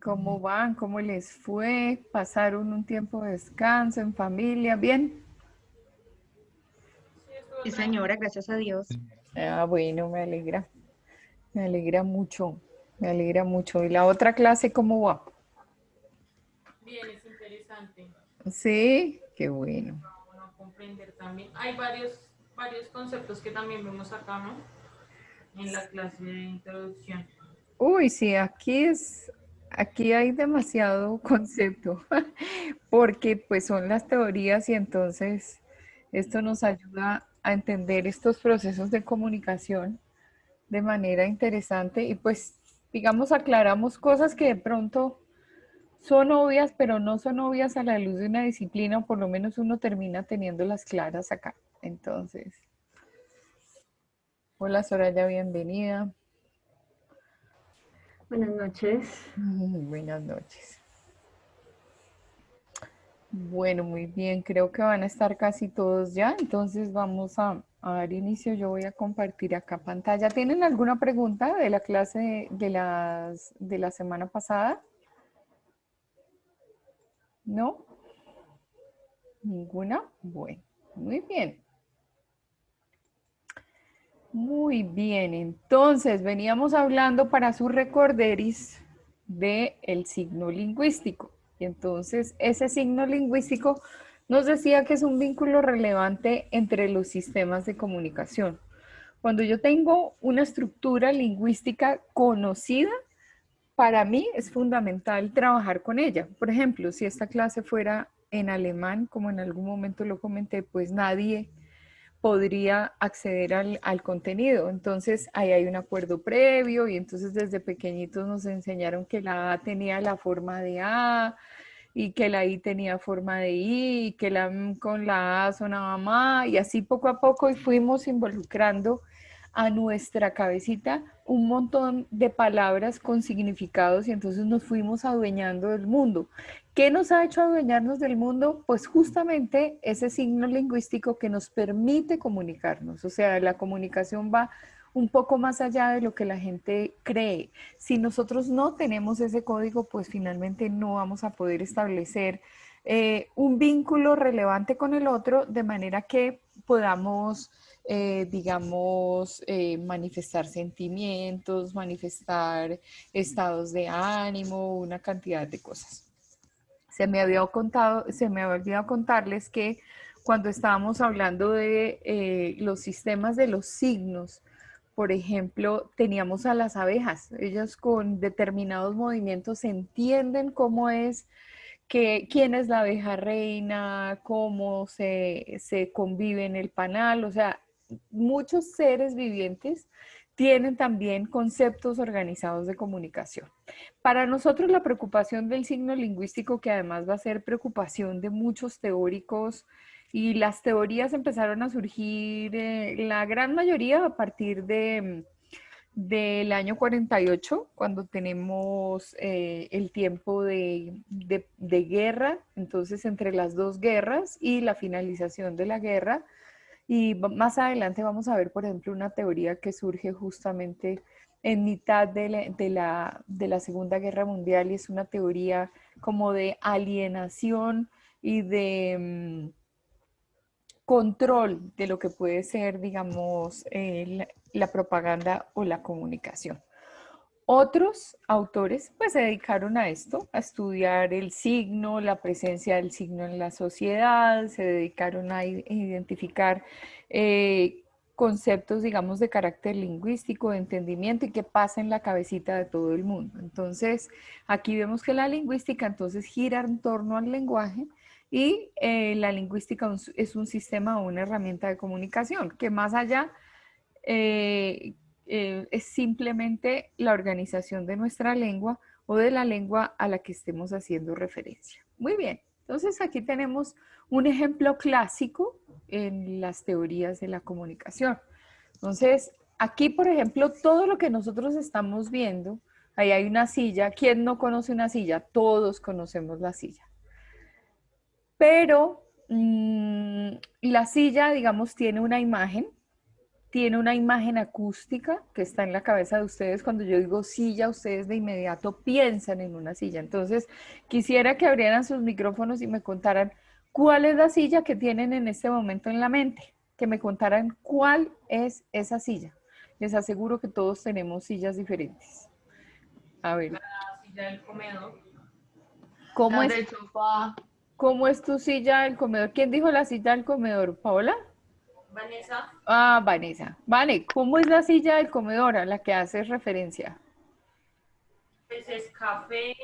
¿Cómo van? ¿Cómo les fue? ¿Pasaron un tiempo de descanso en familia? ¿Bien? Sí, señora, gracias a Dios. Ah, bueno, me alegra mucho, me alegra mucho. ¿Y la otra clase cómo va? Bien, es interesante Sí, qué bueno. para uno comprender también. Hay varios conceptos que también vemos acá, ¿no? En la clase de introducción. Uy, sí, aquí hay demasiado concepto, porque pues son las teorías y entonces esto nos ayuda a entender estos procesos de comunicación de manera interesante y pues digamos aclaramos cosas que de pronto son obvias, pero no son obvias a la luz de una disciplina, o por lo menos uno termina teniéndolas claras acá. Entonces, hola Soraya, bienvenida. Buenas noches. Buenas noches. Bueno, muy bien, creo que van a estar casi todos ya, entonces vamos a dar inicio. Yo voy a compartir acá pantalla. ¿Tienen alguna pregunta de la clase de la semana pasada? ¿No? ¿Ninguna? Bueno, muy bien. Muy bien, entonces veníamos hablando para su recorderis de el signo lingüístico. Y entonces ese signo lingüístico nos decía que es un vínculo relevante entre los sistemas de comunicación. Cuando yo tengo una estructura lingüística conocida, para mí es fundamental trabajar con ella. Por ejemplo, si esta clase fuera en alemán, como en algún momento lo comenté, pues nadie podría acceder al contenido. Entonces, ahí hay un acuerdo previo y entonces desde pequeñitos nos enseñaron que la A tenía la forma de A y que la I tenía forma de I y que la M con la A sonaba MA y así poco a poco y fuimos involucrando a nuestra cabecita un montón de palabras con significados y entonces nos fuimos adueñando del mundo. ¿Qué nos ha hecho adueñarnos del mundo? Pues justamente ese signo lingüístico que nos permite comunicarnos. O sea, la comunicación va un poco más allá de lo que la gente cree. Si nosotros no tenemos ese código, pues finalmente no vamos a poder establecer un vínculo relevante con el otro de manera que podamos, digamos, manifestar sentimientos, manifestar estados de ánimo, una cantidad de cosas. Se me había olvidado contarles que cuando estábamos hablando de los sistemas de los signos, por ejemplo, teníamos a las abejas. Ellas con determinados movimientos entienden cómo es quién es la abeja reina, cómo se convive en el panal, o sea, muchos seres vivientes tienen también conceptos organizados de comunicación. Para nosotros la preocupación del signo lingüístico, que además va a ser preocupación de muchos teóricos, y las teorías empezaron a surgir, la gran mayoría a partir del año 48, cuando tenemos el tiempo de guerra, entonces entre las dos guerras y la finalización de la guerra. Y más adelante vamos a ver, por ejemplo, una teoría que surge justamente en mitad de la Segunda Guerra Mundial y es una teoría como de alienación y de control de lo que puede ser, digamos, la propaganda o la comunicación. Otros autores pues se dedicaron a esto, a estudiar el signo, la presencia del signo en la sociedad, se dedicaron a identificar conceptos, digamos, de carácter lingüístico, de entendimiento y qué pasa en la cabecita de todo el mundo. Entonces, aquí vemos que la lingüística entonces gira en torno al lenguaje y la lingüística es un sistema o una herramienta de comunicación que más allá eh, es simplemente la organización de nuestra lengua o de la lengua a la que estemos haciendo referencia. Muy bien, entonces aquí tenemos un ejemplo clásico en las teorías de la comunicación. Entonces, aquí, por ejemplo, todo lo que nosotros estamos viendo, ahí hay una silla. ¿Quién no conoce una silla? Todos conocemos la silla. Pero la silla, digamos, tiene una imagen, tiene una imagen acústica que está en la cabeza de ustedes. Cuando yo digo silla, ustedes de inmediato piensan en una silla. Entonces, quisiera que abrieran sus micrófonos y me contaran cuál es la silla que tienen en este momento en la mente. Que me contaran cuál es esa silla. Les aseguro que todos tenemos sillas diferentes. A ver, La silla del comedor. ¿cómo La es, del sofá. cómo es tu silla del comedor? ¿Quién dijo la silla del comedor? ¿Paola? Vanessa, Ah, Vanessa. Vale, ¿cómo es la silla del comedor a la que haces referencia? pues es café,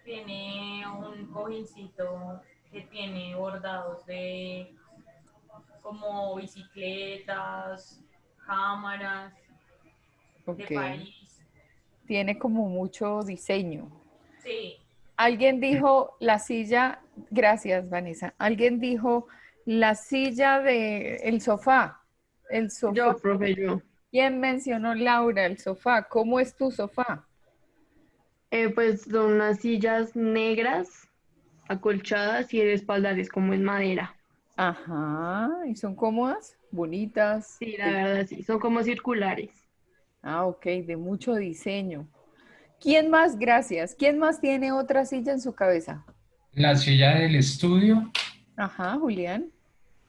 tiene un cojincito que tiene bordados de como bicicletas, cámaras de Ok. París. Tiene como mucho diseño. Sí, Alguien dijo la silla, gracias Vanessa, alguien dijo la silla de el sofá, el sofá. Yo, profe, yo. ¿Quién mencionó Laura, el sofá? ¿Cómo es tu sofá? Pues son unas sillas negras, acolchadas y el espaldar es como en madera. Ajá, ¿y son cómodas? Bonitas. Sí, la verdad sí, son como circulares. Ah, ok, de mucho diseño. ¿Quién más? Gracias. ¿Quién más tiene otra silla en su cabeza? La silla del estudio Ajá, Julián.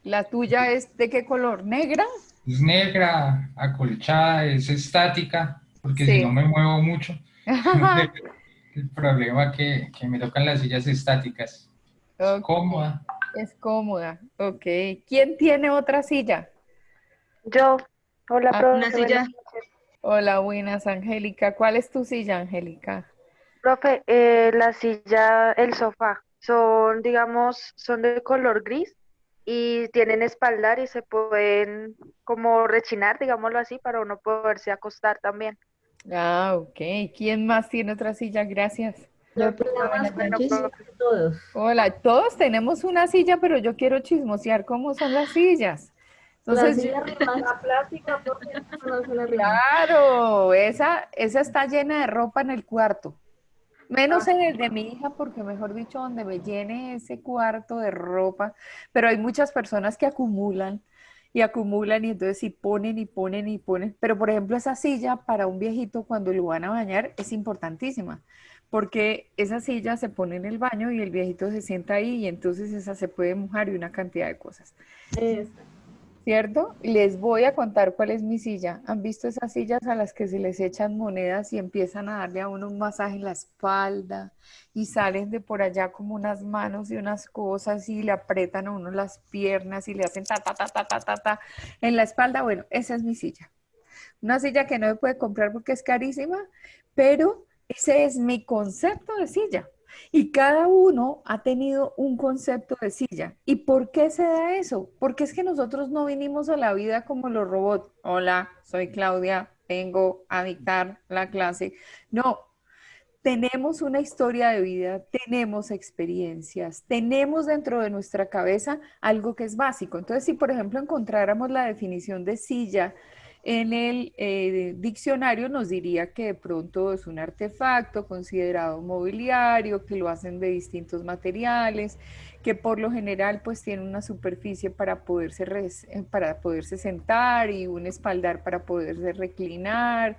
¿La tuya es de qué color? ¿Negra? es negra, acolchada, es estática, porque si no Sí. me muevo mucho, el problema que me tocan las sillas estáticas. Es Ok, cómoda. es cómoda. Ok. ¿Quién tiene otra silla? Yo, hola, Ah, Una profe, buenas silla, noches. hola, buenas, Angélica. ¿Cuál es tu silla, Angélica? Profe, la silla, el sofá, son, digamos, son de color gris y tienen espaldar y se pueden como rechinar, digámoslo así, para uno poderse acostar también. Ah, ok. ¿Quién más tiene otra silla? Gracias. Yo, profe, buenas Bueno, noches profe, a todos. Hola, todos tenemos una silla, pero yo quiero chismosear cómo son las sillas. La Entonces, silla rima. La plástica, profe, no se la rima. claro, esa está llena de ropa en el cuarto. Menos Ah, en el de mi hija, porque mejor dicho, donde me llene ese cuarto de ropa, pero hay muchas personas que acumulan y acumulan y entonces sí ponen y ponen y ponen. Pero por ejemplo, esa silla para un viejito cuando lo van a bañar es importantísima, porque esa silla se pone en el baño y el viejito se sienta ahí y entonces esa se puede mojar y una cantidad de cosas. es. ¿Cierto? Les voy a contar cuál es mi silla. ¿Han visto esas sillas a las que se les echan monedas y empiezan a darle a uno un masaje en la espalda y salen de por allá como unas manos y unas cosas y le aprietan a uno las piernas y le hacen ta, ta, ta, ta, ta, ta, ta en la espalda? Bueno, esa es mi silla. Una silla que no se puede comprar porque es carísima, pero ese es mi concepto de silla. Y cada uno ha tenido un concepto de silla. ¿Y por qué se da eso? Porque es que nosotros no vinimos a la vida como los robots. Hola, soy Claudia, vengo a dictar la clase. No, tenemos una historia de vida, tenemos experiencias, tenemos dentro de nuestra cabeza algo que es básico. Entonces, si por ejemplo encontráramos la definición de silla en el diccionario, nos diría que de pronto es un artefacto considerado mobiliario, que lo hacen de distintos materiales, que por lo general pues tiene una superficie para poderse sentar y un espaldar para poderse reclinar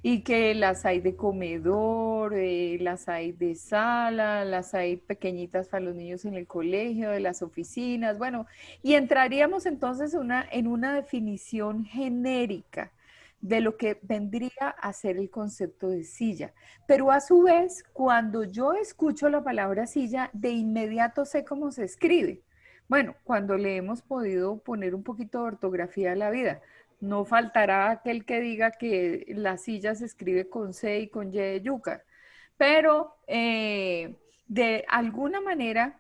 y que las hay de comedor, las hay de sala, las hay pequeñitas para los niños en el colegio, de las oficinas, bueno, y entraríamos entonces en una definición genérica de lo que vendría a ser el concepto de silla. Pero a su vez, cuando yo escucho la palabra silla, de inmediato sé cómo se escribe. Bueno, cuando le hemos podido poner un poquito de ortografía a la vida. No faltará aquel que diga que la silla se escribe con C y con Y de yuca, pero de alguna manera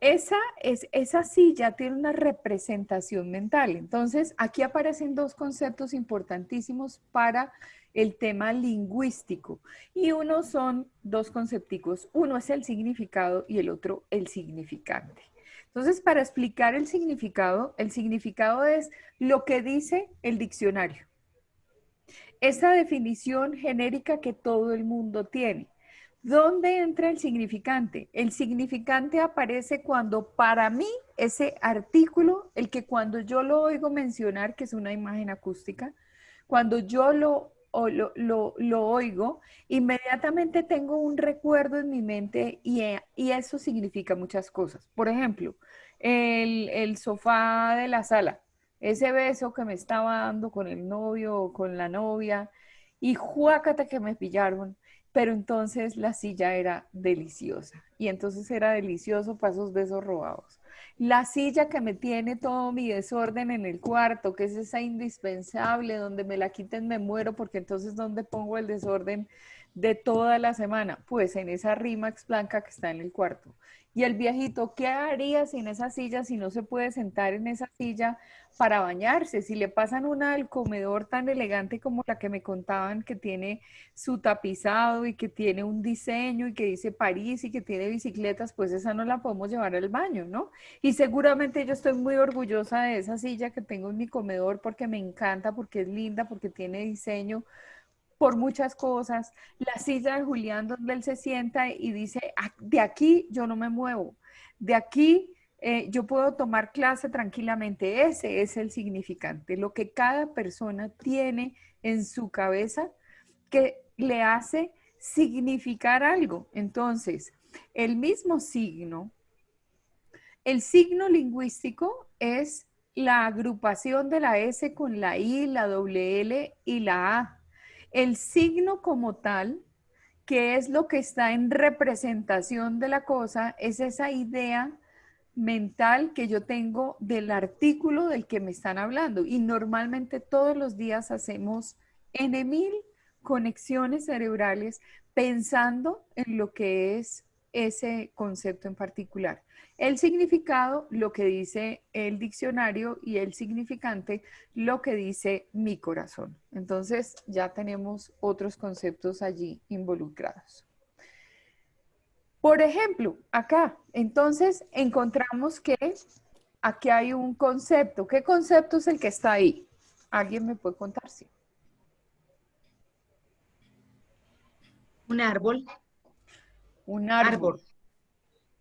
esa silla tiene una representación mental. Entonces, aquí aparecen dos conceptos importantísimos para el tema lingüístico y uno son dos concepticos. Uno es el significado y el otro el significante. Entonces, para explicar el significado es lo que dice el diccionario. Esa definición genérica que todo el mundo tiene. ¿Dónde entra el significante? El significante aparece cuando para mí ese artículo, el que cuando yo lo oigo mencionar, que es una imagen acústica, cuando yo lo oigo, inmediatamente tengo un recuerdo en mi mente y eso significa muchas cosas. Por ejemplo, el sofá de la sala, ese beso que me estaba dando con el novio o con la novia y juácata que me pillaron, pero entonces la silla era deliciosa y entonces era delicioso para esos besos robados. La silla que me tiene todo mi desorden en el cuarto, que es esa indispensable, donde me la quiten me muero, porque entonces ¿dónde pongo el desorden de toda la semana? Pues en esa Rimax blanca que está en el cuarto. Y el viejito, ¿qué haría sin esa silla si no se puede sentar en esa silla para bañarse? Si le pasan una al comedor tan elegante como la que me contaban, que tiene su tapizado y que tiene un diseño y que dice París y que tiene bicicletas, pues esa no la podemos llevar al baño, ¿no? Y seguramente yo estoy muy orgullosa de esa silla que tengo en mi comedor porque me encanta, porque es linda, porque tiene diseño, por muchas cosas. La silla de Julián donde él se sienta y dice, "Ah, de aquí yo no me muevo, de aquí yo puedo tomar clase tranquilamente". Ese es el significante, lo que cada persona tiene en su cabeza que le hace significar algo. Entonces, el mismo signo, el signo lingüístico es la agrupación de la S con la I, la doble L y la A. El signo como tal, que es lo que está en representación de la cosa, es esa idea mental que yo tengo del artículo del que me están hablando. Y normalmente todos los días hacemos N mil conexiones cerebrales pensando en lo que es ese concepto en particular. El significado, lo que dice el diccionario, y el significante, lo que dice mi corazón. Entonces ya tenemos otros conceptos allí involucrados. Por ejemplo, acá, entonces encontramos que aquí hay un concepto. ¿Qué concepto es el que está ahí? ¿Alguien me puede contar? Sí. Un árbol, Un árbol. árbol.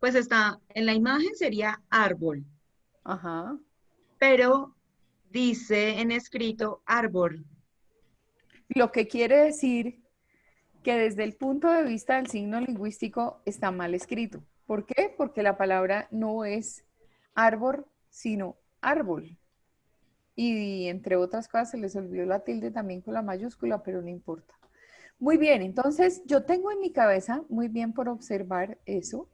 Pues está, en la imagen sería árbol, Ajá. pero dice en escrito árbol. Lo que quiere decir que desde el punto de vista del signo lingüístico está mal escrito. ¿Por qué? Porque la palabra no es árbol, sino árbol. Y entre otras cosas se les olvidó la tilde también con la mayúscula, pero no importa. Muy bien, entonces yo tengo en mi cabeza, muy bien por observar eso.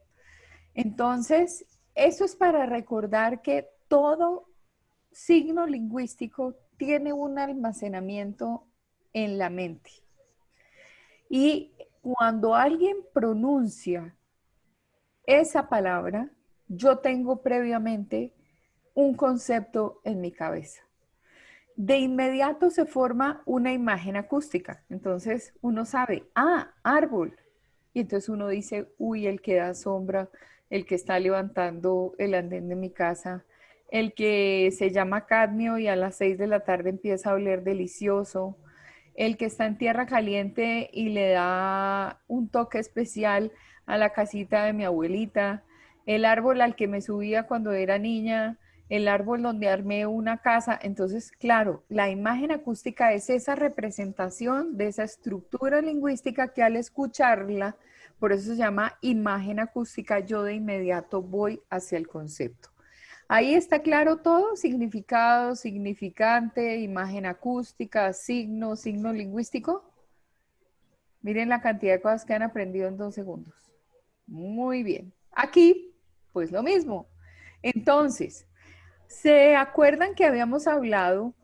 Entonces, eso es para recordar que todo signo lingüístico tiene un almacenamiento en la mente. Y cuando alguien pronuncia esa palabra, yo tengo previamente un concepto en mi cabeza. De inmediato se forma una imagen acústica. Entonces uno sabe, ah, árbol. Y entonces uno dice, uy, el que da sombra, el que está levantando el andén de mi casa, el que se llama cadmio y a las 6 de la tarde empieza a oler delicioso, el que está en tierra caliente y le da un toque especial a la casita de mi abuelita, el árbol al que me subía cuando era niña, el árbol donde armé una casa. Entonces, claro, la imagen acústica es esa representación de esa estructura lingüística que al escucharla, por eso se llama imagen acústica, yo de inmediato voy hacia el concepto. Ahí está claro todo: significado, significante, imagen acústica, signo, signo lingüístico. Miren la cantidad de cosas que han aprendido en 2 segundos. Muy bien. Aquí, pues lo mismo. Entonces, ¿se acuerdan que habíamos hablado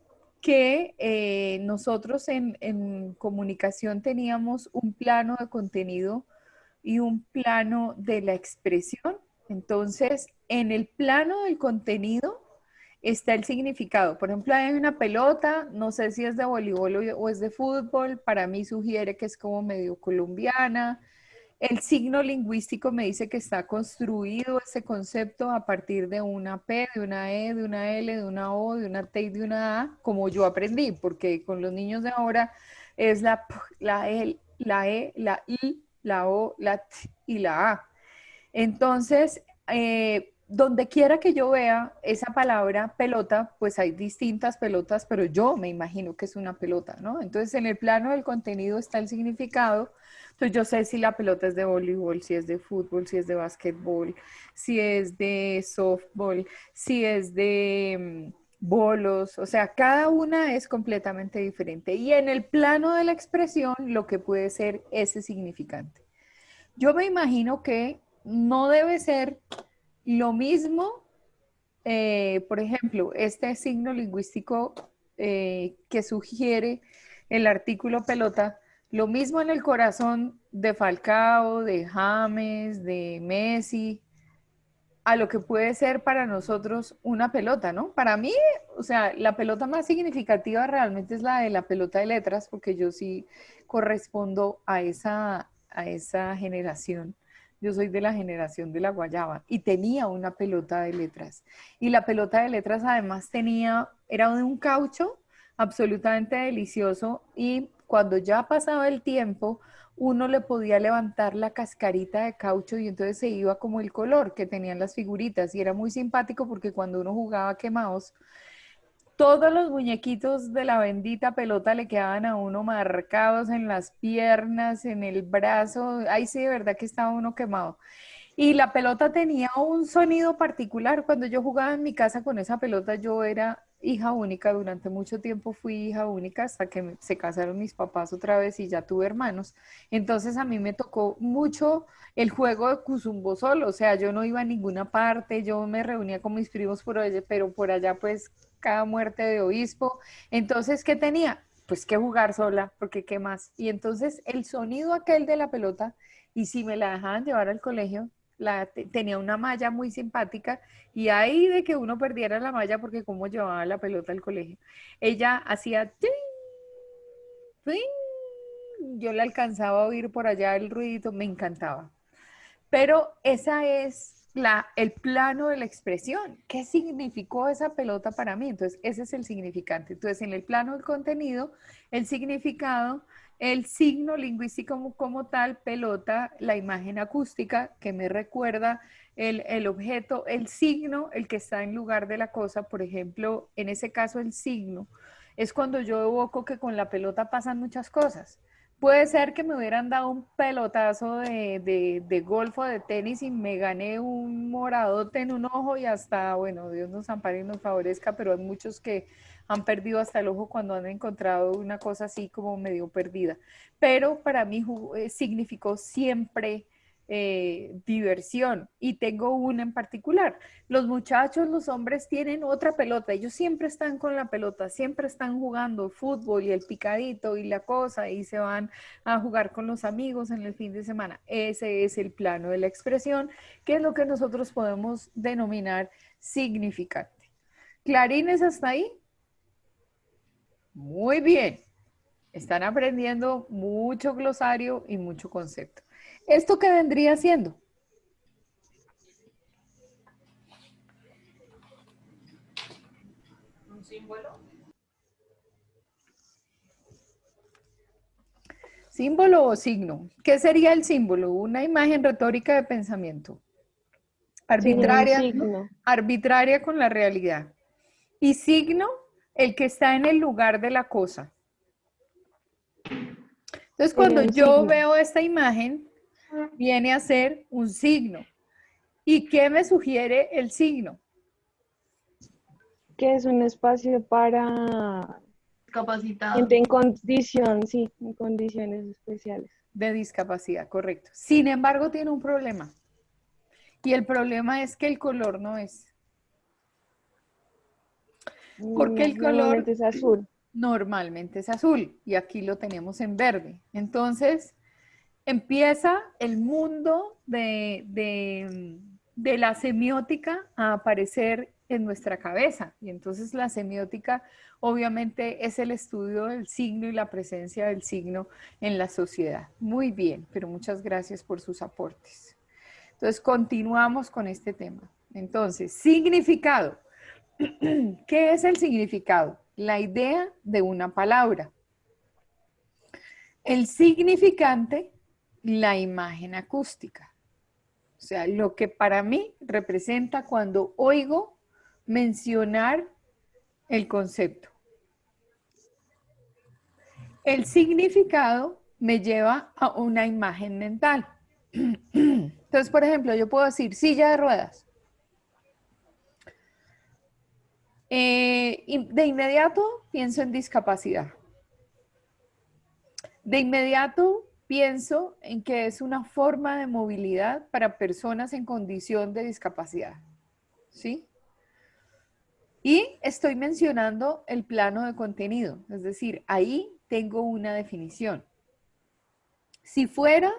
que nosotros en comunicación teníamos un plano de contenido y un plano de la expresión? Entonces, en el plano del contenido está el significado. Por ejemplo, hay una pelota, no sé si es de voleibol o es de fútbol, para mí sugiere que es como medio colombiana. El signo lingüístico me dice que está construido ese concepto a partir de una P, de una E, de una L, de una O, de una T y de una A, como yo aprendí, porque con los niños de ahora es la P, la L, la E, la I, la O, la T y la A. Entonces, donde quiera que yo vea esa palabra pelota, pues hay distintas pelotas, pero yo me imagino que es una pelota, ¿no? Entonces, en el plano del contenido está el significado. Entonces, yo sé si la pelota es de voleibol, si es de fútbol, si es de básquetbol, si es de softball, si es de bolos, o sea, cada una es completamente diferente. Y en el plano de la expresión, lo que puede ser ese significante. Yo me imagino que no debe ser lo mismo, por ejemplo, este signo lingüístico que sugiere el artículo pelota, lo mismo en el corazón de Falcao, de James, de Messi, a lo que puede ser para nosotros una pelota, ¿no? Para mí, o sea, la pelota más significativa realmente es la de la pelota de letras, porque yo sí correspondo a esa generación. Yo soy de la generación de la guayaba y tenía una pelota de letras. Y la pelota de letras además era de un caucho absolutamente delicioso y cuando ya pasaba el tiempo, uno le podía levantar la cascarita de caucho y entonces se iba como el color que tenían las figuritas y era muy simpático porque cuando uno jugaba quemados, todos los muñequitos de la bendita pelota le quedaban a uno marcados en las piernas, en el brazo, ahí sí de verdad que estaba uno quemado. Y la pelota tenía un sonido particular. Cuando yo jugaba en mi casa con esa pelota, yo era hija única. Durante mucho tiempo fui hija única hasta que se casaron mis papás otra vez y ya tuve hermanos. Entonces a mí me tocó mucho el juego de Cuzumbo solo. O sea, yo no iba a ninguna parte, yo me reunía con mis primos por allá, pero por allá pues cada muerte de obispo. Entonces, ¿qué tenía? Pues que jugar sola, porque ¿qué más? Y entonces el sonido aquel de la pelota, y si me la dejaban llevar al colegio, tenía una malla muy simpática y ahí de que uno perdiera la malla porque como llevaba la pelota al colegio. Ella hacía ting, ting, yo le alcanzaba a oír por allá el ruidito, me encantaba. Pero esa es el plano de la expresión. ¿Qué significó esa pelota para mí? Entonces, ese es el significante. Entonces, en el plano del contenido, el significado, el signo lingüístico como tal, pelota, la imagen acústica que me recuerda el objeto, el signo, el que está en lugar de la cosa. Por ejemplo, en ese caso, el signo es cuando yo evoco que con la pelota pasan muchas cosas. Puede ser que me hubieran dado un pelotazo de golf o de tenis y me gané un moradote en un ojo y hasta, bueno, Dios nos ampare y nos favorezca, pero hay muchos que han perdido hasta el ojo cuando han encontrado una cosa así como medio perdida. Pero para mí significó siempre diversión y tengo una en particular. Los muchachos, los hombres tienen otra pelota, ellos siempre están con la pelota, siempre están jugando fútbol y el picadito y la cosa y se van a jugar con los amigos en el fin de semana. Ese es el plano de la expresión, que es lo que nosotros podemos denominar significante. ¿Clarines hasta ahí? Muy bien. Están aprendiendo mucho glosario y mucho concepto. ¿Esto qué vendría siendo? ¿Un símbolo? ¿Símbolo o signo? ¿Qué sería el símbolo? Una imagen retórica de pensamiento. Arbitraria, signo. arbitraria con la realidad. Y signo, el que está en el lugar de la cosa. Entonces, cuando un yo signo. veo esta imagen, viene a ser un signo. ¿Y qué me sugiere el signo? Que es un espacio para Capacitado. gente en condición, sí, en condiciones especiales. De discapacidad, correcto. Sin embargo, tiene un problema. Y el problema es que el color no es. Porque el color Normalmente es azul. normalmente es azul y aquí lo tenemos en verde. Entonces, empieza el mundo de la semiótica a aparecer en nuestra cabeza. Y entonces la semiótica obviamente es el estudio del signo y la presencia del signo en la sociedad. Muy bien, pero muchas gracias por sus aportes. Entonces, continuamos con este tema. Entonces, significado. ¿Qué es el significado? La idea de una palabra. El significante la imagen acústica. O sea, lo que para mí representa cuando oigo mencionar el concepto. El significado me lleva a una imagen mental. Entonces, por ejemplo, yo puedo decir silla de ruedas. Y de inmediato pienso en discapacidad. De inmediato pienso en que es una forma de movilidad para personas en condición de discapacidad. ¿Sí? Y estoy mencionando el plano de contenido, es decir, ahí tengo una definición. Si fuera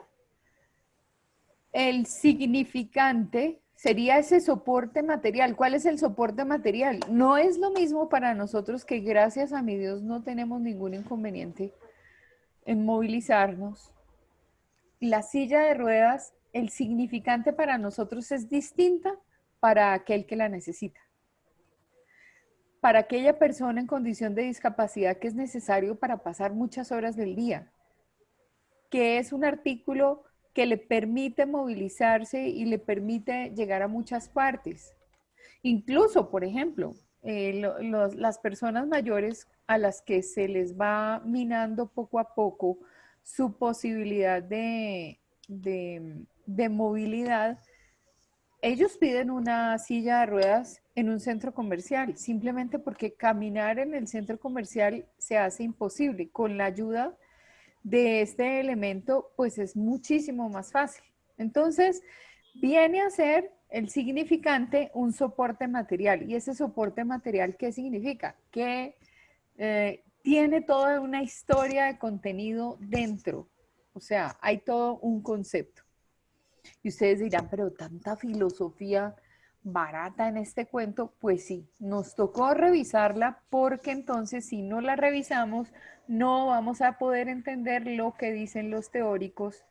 el significante, sería ese soporte material. ¿Cuál es el soporte material? No es lo mismo para nosotros, que gracias a mi Dios no tenemos ningún inconveniente en movilizarnos. La silla de ruedas, el significante para nosotros es distinta para aquel que la necesita. Para aquella persona en condición de discapacidad que es necesario para pasar muchas horas del día, que es un artículo que le permite movilizarse y le permite llegar a muchas partes. Incluso, por ejemplo, las personas mayores a las que se les va minando poco a poco su posibilidad de movilidad, ellos piden una silla de ruedas en un centro comercial, simplemente porque caminar en el centro comercial se hace imposible. Con la ayuda de este elemento, pues es muchísimo más fácil. Entonces, viene a ser el significante un soporte material. ¿Y ese soporte material qué significa? Que tiene toda una historia de contenido dentro. O sea, hay todo un concepto. Y ustedes dirán, pero tanta filosofía barata en este cuento. Pues sí, nos tocó revisarla, porque entonces si no la revisamos no vamos a poder entender lo que dicen los teóricos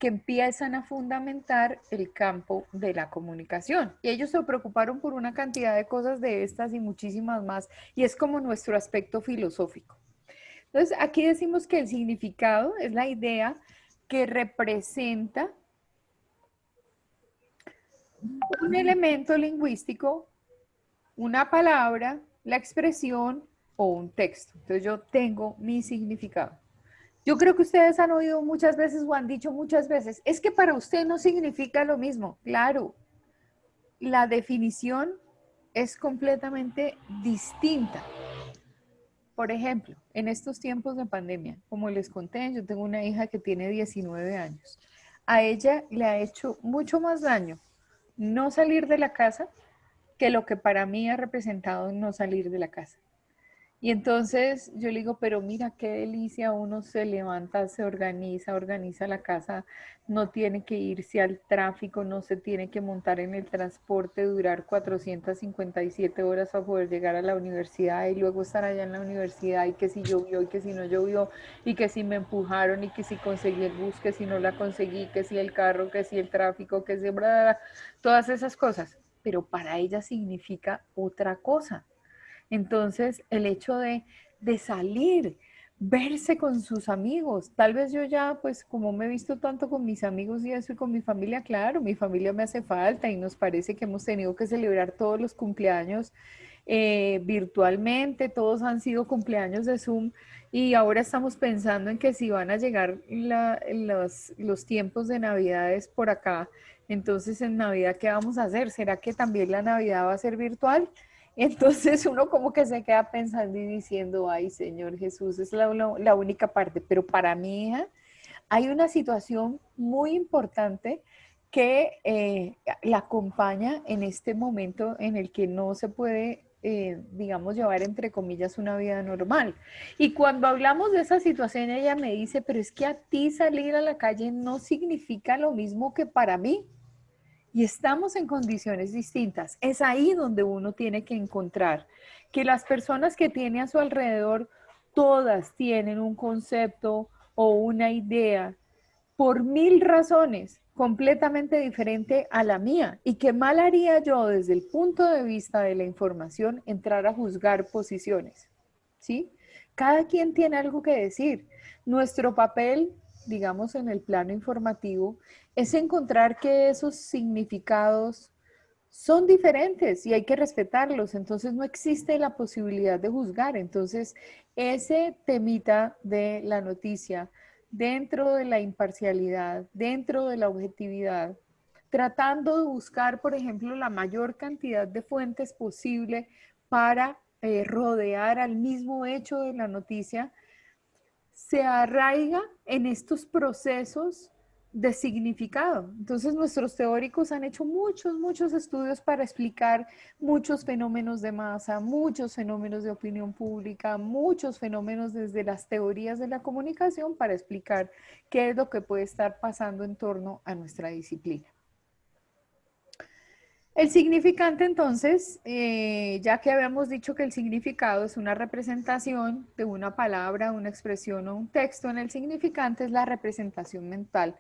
que empiezan a fundamentar el campo de la comunicación. Y ellos se preocuparon por una cantidad de cosas de estas y muchísimas más, y es como nuestro aspecto filosófico. Entonces, aquí decimos que el significado es la idea que representa un elemento lingüístico, una palabra, la expresión o un texto. Entonces yo tengo mi significado. Yo creo que ustedes han oído muchas veces o han dicho muchas veces, es que para usted no significa lo mismo. Claro, la definición es completamente distinta. Por ejemplo, en estos tiempos de pandemia, como les conté, yo tengo una hija que tiene 19 años. A ella le ha hecho mucho más daño no salir de la casa que lo que para mí ha representado no salir de la casa. Y entonces yo le digo, pero mira qué delicia, uno se levanta, se organiza la casa, no tiene que irse al tráfico, no se tiene que montar en el transporte, durar 457 horas para poder llegar a la universidad y luego estar allá en la universidad, y que si llovió y que si no llovió, y que si me empujaron y que si conseguí el bus, que si no la conseguí, que si el carro, que si el tráfico, que si todas esas cosas. Pero para ella significa otra cosa. Entonces, el hecho de salir, verse con sus amigos, tal vez yo ya, pues como me he visto tanto con mis amigos y eso y con mi familia, claro, mi familia me hace falta y nos parece que hemos tenido que celebrar todos los cumpleaños virtualmente, todos han sido cumpleaños de Zoom, y ahora estamos pensando en que si van a llegar los tiempos de Navidades por acá, entonces en Navidad, ¿qué vamos a hacer? ¿Será que también la Navidad va a ser virtual? Entonces uno como que se queda pensando y diciendo, ay Señor Jesús, es la única parte. Pero para mi hija hay una situación muy importante que la acompaña en este momento en el que no se puede, digamos, llevar entre comillas una vida normal. Y cuando hablamos de esa situación, ella me dice, pero es que a ti salir a la calle no significa lo mismo que para mí. Y estamos en condiciones distintas. Es ahí donde uno tiene que encontrar que las personas que tiene a su alrededor, todas tienen un concepto o una idea por 1000 razones completamente diferente a la mía. Y qué mal haría yo desde el punto de vista de la información entrar a juzgar posiciones, ¿sí? Cada quien tiene algo que decir. Nuestro papel digamos, en el plano informativo, es encontrar que esos significados son diferentes y hay que respetarlos. Entonces no existe la posibilidad de juzgar. Entonces ese temita de la noticia, dentro de la imparcialidad, dentro de la objetividad, tratando de buscar, por ejemplo, la mayor cantidad de fuentes posible para rodear al mismo hecho de la noticia, se arraiga en estos procesos de significado. Entonces nuestros teóricos han hecho muchos estudios para explicar muchos fenómenos de masa, muchos fenómenos de opinión pública, muchos fenómenos desde las teorías de la comunicación para explicar qué es lo que puede estar pasando en torno a nuestra disciplina. El significante, entonces, ya que habíamos dicho que el significado es una representación de una palabra, una expresión o un texto, en el significante es la representación mental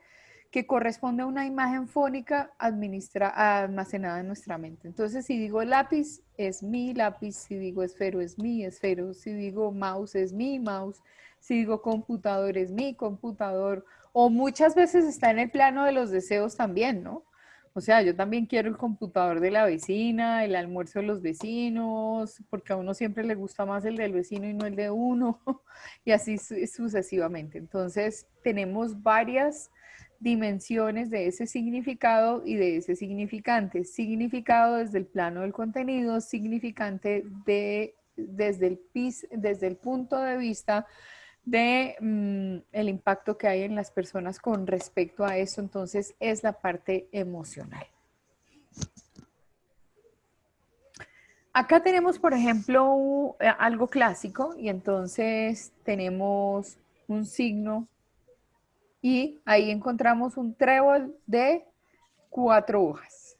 que corresponde a una imagen fónica almacenada en nuestra mente. Entonces, si digo lápiz, es mi lápiz; si digo esfero, es mi esfero; si digo mouse, es mi mouse; si digo computador, es mi computador. O muchas veces está en el plano de los deseos también, ¿no? O sea, yo también quiero el computador de la vecina, el almuerzo de los vecinos, porque a uno siempre le gusta más el del vecino y no el de uno, y así sucesivamente. Entonces, tenemos varias dimensiones de ese significado y de ese significante. Significado desde el plano del contenido, significante desde el punto de vista de el impacto que hay en las personas con respecto a eso. Entonces es la parte emocional. Acá tenemos, por ejemplo, algo clásico, y entonces tenemos un signo y ahí encontramos un trébol de 4 hojas.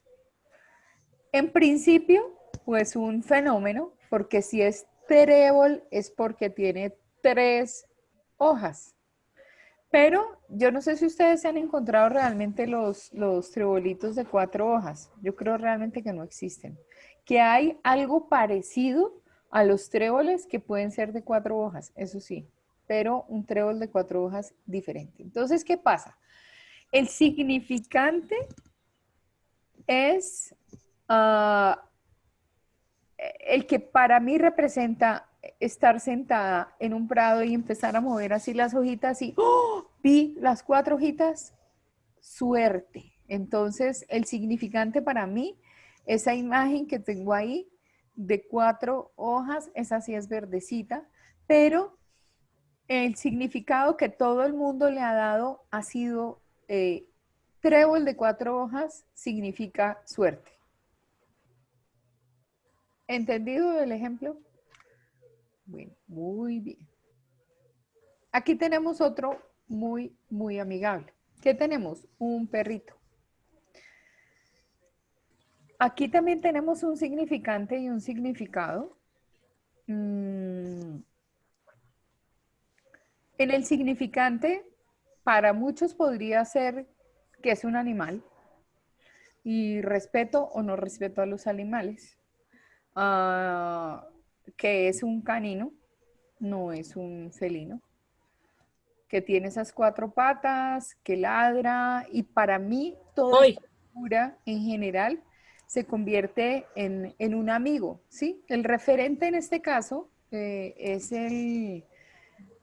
En principio, pues un fenómeno, porque si es trébol es porque tiene 3 hojas. Pero yo no sé si ustedes se han encontrado realmente los trebolitos de 4 hojas. Yo creo realmente que no existen. Que hay algo parecido a los tréboles que pueden ser de 4 hojas, eso sí, pero un trébol de 4 hojas diferente. Entonces, ¿qué pasa? El significante es el que para mí representa estar sentada en un prado y empezar a mover así las hojitas y ¡oh! Vi las 4 hojitas, suerte. Entonces, el significante para mí, esa imagen que tengo ahí de 4 hojas, esa sí es verdecita, pero el significado que todo el mundo le ha dado ha sido trébol de 4 hojas significa suerte. ¿Entendido el ejemplo? Bueno, muy bien. Aquí tenemos otro muy amigable. ¿Qué tenemos? Un perrito. Aquí también tenemos un significante y un significado. En el significante, para muchos podría ser que es un animal y respeto o no respeto a los animales. Que es un canino, no es un felino, que tiene esas 4 patas, que ladra, y para mí toda esta figura en general se convierte en un amigo, ¿sí? El referente en este caso es el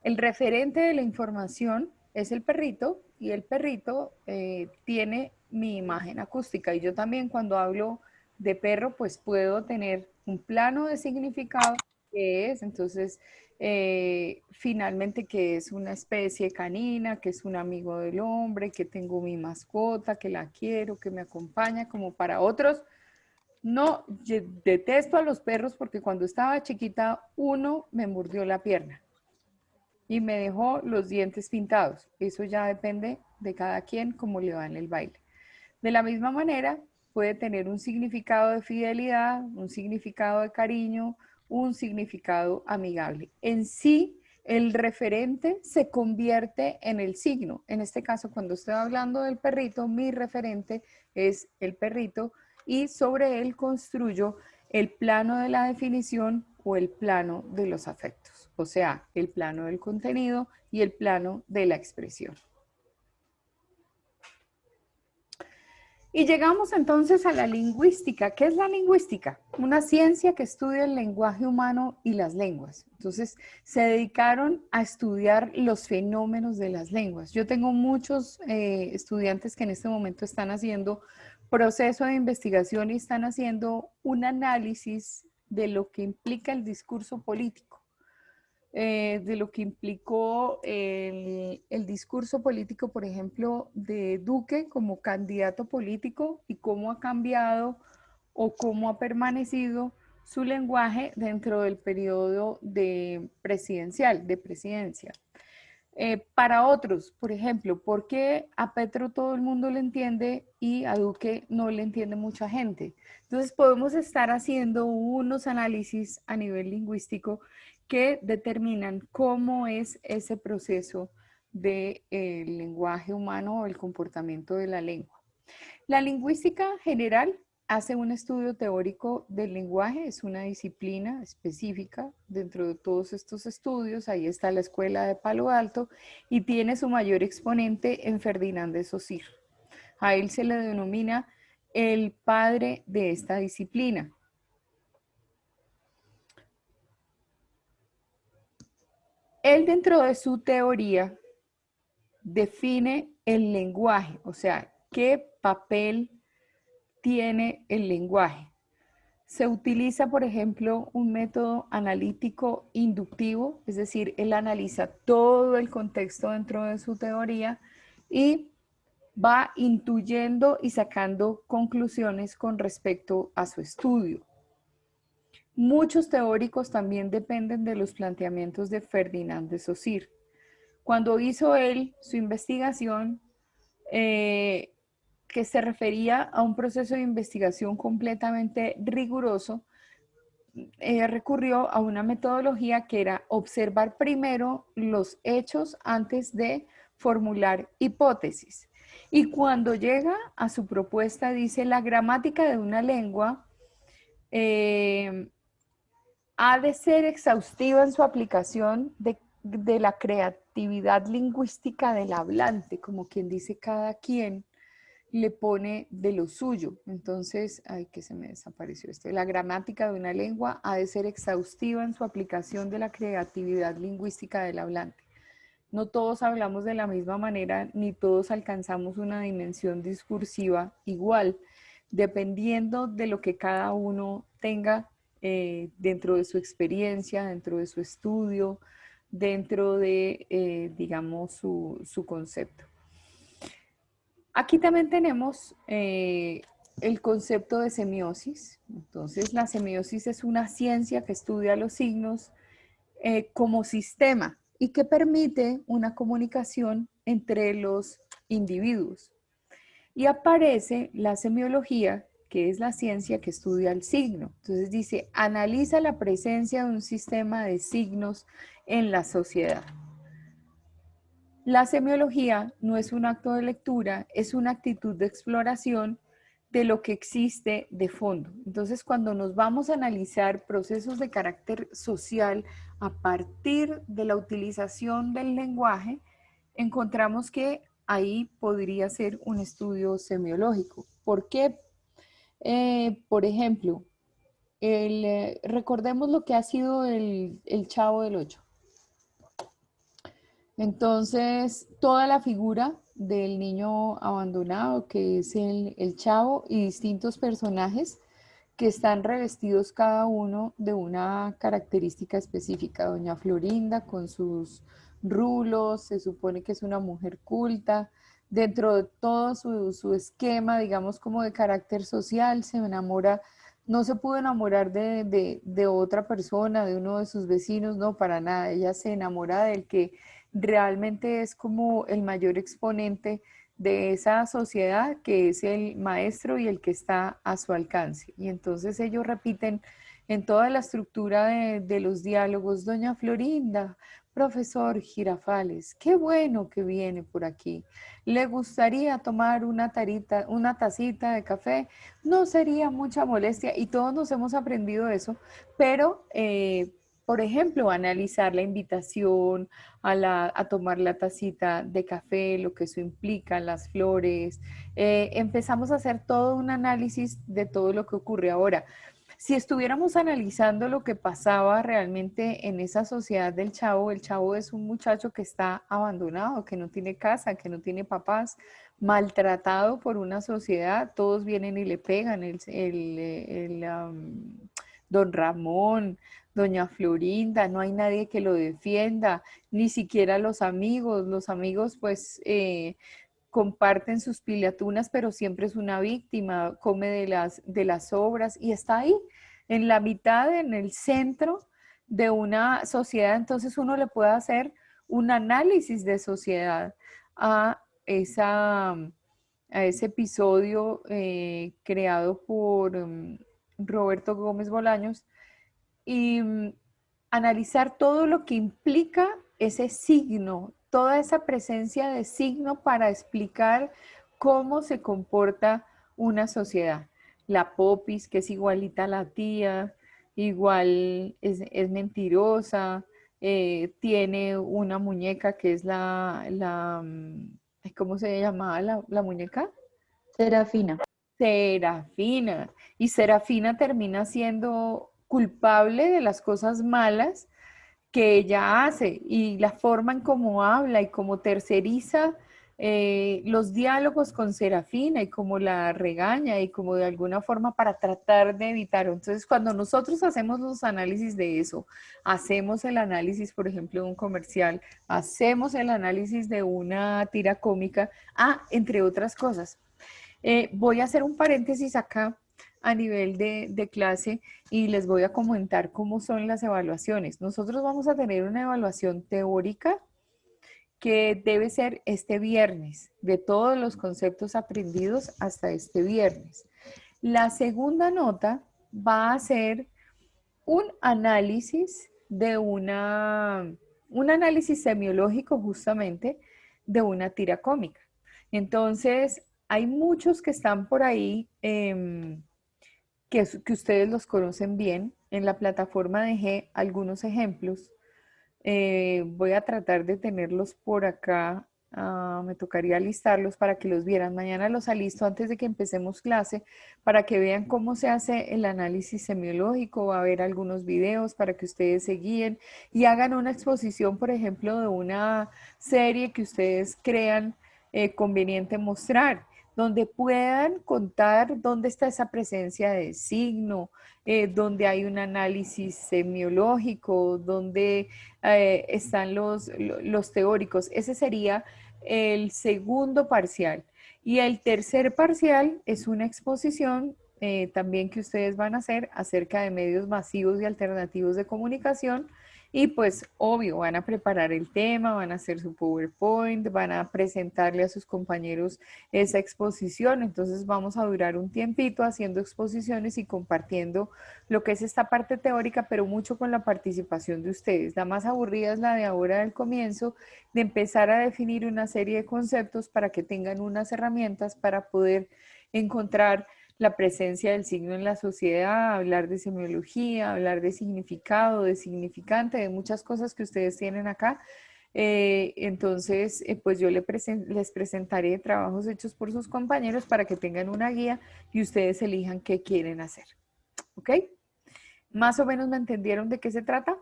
referente de la información, es el perrito, y el perrito tiene mi imagen acústica, y yo también cuando hablo de perro, pues puedo tener un plano de significado que es, entonces, finalmente que es una especie canina, que es un amigo del hombre, que tengo mi mascota, que la quiero, que me acompaña, como para otros. No, yo detesto a los perros porque cuando estaba chiquita uno me mordió la pierna y me dejó los dientes pintados. Eso ya depende de cada quien cómo le va en el baile. De la misma manera, puede tener un significado de fidelidad, un significado de cariño, un significado amigable. En sí, el referente se convierte en el signo. En este caso, cuando estoy hablando del perrito, mi referente es el perrito y sobre él construyo el plano de la definición o el plano de los afectos, o sea, el plano del contenido y el plano de la expresión. Y llegamos entonces a la lingüística. ¿Qué es la lingüística? Una ciencia que estudia el lenguaje humano y las lenguas. Entonces, se dedicaron a estudiar los fenómenos de las lenguas. Yo tengo muchos estudiantes que en este momento están haciendo proceso de investigación y están haciendo un análisis de lo que implica el discurso político. De lo que implicó el discurso político, por ejemplo, de Duque como candidato político y cómo ha cambiado o cómo ha permanecido su lenguaje dentro del periodo de presidencia. Para otros, por ejemplo, ¿por qué a Petro todo el mundo le entiende y a Duque no le entiende mucha gente? Entonces podemos estar haciendo unos análisis a nivel lingüístico que determinan cómo es ese proceso del lenguaje humano o el comportamiento de la lengua. La lingüística general hace un estudio teórico del lenguaje, es una disciplina específica dentro de todos estos estudios. Ahí está la Escuela de Palo Alto y tiene su mayor exponente en Ferdinand de Saussure. A él se le denomina el padre de esta disciplina. Él, dentro de su teoría, define el lenguaje, o sea, qué papel tiene el lenguaje. Se utiliza, por ejemplo, un método analítico inductivo, es decir, él analiza todo el contexto dentro de su teoría y va intuyendo y sacando conclusiones con respecto a su estudio. Muchos teóricos también dependen de los planteamientos de Ferdinand de Saussure. Cuando hizo él su investigación, que se refería a un proceso de investigación completamente riguroso, recurrió a una metodología que era observar primero los hechos antes de formular hipótesis. Y cuando llega a su propuesta, dice: la gramática de una lengua ha de ser exhaustiva en su aplicación de la creatividad lingüística del hablante, como quien dice, cada quien le pone de lo suyo. Entonces, ay, que se me desapareció esto. La gramática de una lengua ha de ser exhaustiva en su aplicación de la creatividad lingüística del hablante. No todos hablamos de la misma manera, ni todos alcanzamos una dimensión discursiva igual, dependiendo de lo que cada uno tenga dentro de su experiencia, dentro de su estudio, dentro de, digamos, su concepto. Aquí también tenemos el concepto de semiosis. Entonces, la semiosis es una ciencia que estudia los signos como sistema y que permite una comunicación entre los individuos. Y aparece la semiología, que es la ciencia que estudia el signo. Entonces dice, analiza la presencia de un sistema de signos en la sociedad. La semiología no es un acto de lectura, es una actitud de exploración de lo que existe de fondo. Entonces, cuando nos vamos a analizar procesos de carácter social a partir de la utilización del lenguaje, encontramos que ahí podría ser un estudio semiológico. ¿Por qué? Por ejemplo, recordemos lo que ha sido el Chavo del Ocho. Entonces, toda la figura del niño abandonado, que es el Chavo, y distintos personajes que están revestidos cada uno de una característica específica. Doña Florinda con sus rulos, se supone que es una mujer culta. Dentro de todo su esquema, digamos, como de carácter social, se enamora, no se pudo enamorar de otra persona, de uno de sus vecinos, no, para nada. Ella se enamora del que realmente es como el mayor exponente de esa sociedad, que es el maestro y el que está a su alcance. Y entonces ellos repiten en toda la estructura de los diálogos: doña Florinda, profesor Girafales, qué bueno que viene por aquí. ¿Le gustaría tomar una tacita de café? No sería mucha molestia. Y todos nos hemos aprendido eso, pero por ejemplo, analizar la invitación a tomar la tacita de café, lo que eso implica, las flores. Empezamos a hacer todo un análisis de todo lo que ocurre ahora. Si estuviéramos analizando lo que pasaba realmente en esa sociedad del Chavo, el Chavo es un muchacho que está abandonado, que no tiene casa, que no tiene papás, maltratado por una sociedad, todos vienen y le pegan, don Ramón, doña Florinda, no hay nadie que lo defienda, ni siquiera los amigos pues comparten sus piliatunas, pero siempre es una víctima, come de las obras y está ahí, en la mitad, en el centro de una sociedad. Entonces uno le puede hacer un análisis de sociedad a, a ese episodio creado por Roberto Gómez Bolaños y analizar todo lo que implica ese signo, toda esa presencia de signo para explicar cómo se comporta una sociedad. La popis, que es igualita a la tía, igual es mentirosa, tiene una muñeca que es ¿cómo se llamaba la muñeca? Serafina. Serafina. Y Serafina termina siendo culpable de las cosas malas que ella hace y la forma en cómo habla y cómo terceriza los diálogos con Serafina y cómo la regaña y como de alguna forma para tratar de evitar. Entonces, cuando nosotros hacemos los análisis de eso, hacemos el análisis, por ejemplo, de un comercial, hacemos el análisis de una tira cómica, entre otras cosas. Voy a hacer un paréntesis acá a nivel de clase y les voy a comentar cómo son las evaluaciones. Nosotros vamos a tener una evaluación teórica que debe ser este viernes, de todos los conceptos aprendidos hasta este viernes. La segunda nota va a ser un análisis un análisis semiológico justamente de una tira cómica. Entonces, hay muchos que están por ahí que ustedes los conocen bien. En la plataforma dejé algunos ejemplos. Voy a tratar de tenerlos por acá. Me tocaría listarlos para que los vieran. Mañana los alisto antes de que empecemos clase para que vean cómo se hace el análisis semiológico. Va a haber algunos videos para que ustedes se guíen y hagan una exposición, por ejemplo, de una serie que ustedes crean conveniente mostrar, donde puedan contar dónde está esa presencia de signo, donde hay un análisis semiológico, donde están los teóricos. Ese sería el segundo parcial. Y el tercer parcial es una exposición también que ustedes van a hacer acerca de medios masivos y alternativos de comunicación. Y pues obvio, van a preparar el tema, van a hacer su PowerPoint, van a presentarle a sus compañeros esa exposición. Entonces vamos a durar un tiempito haciendo exposiciones y compartiendo lo que es esta parte teórica, pero mucho con la participación de ustedes. La más aburrida es la de ahora del comienzo, de empezar a definir una serie de conceptos para que tengan unas herramientas para poder encontrar la presencia del signo en la sociedad, hablar de semiología, hablar de significado, de significante, de muchas cosas que ustedes tienen acá. Entonces, pues yo les presentaré trabajos hechos por sus compañeros para que tengan una guía y ustedes elijan qué quieren hacer. ¿Ok? ¿Más o menos me entendieron de qué se trata?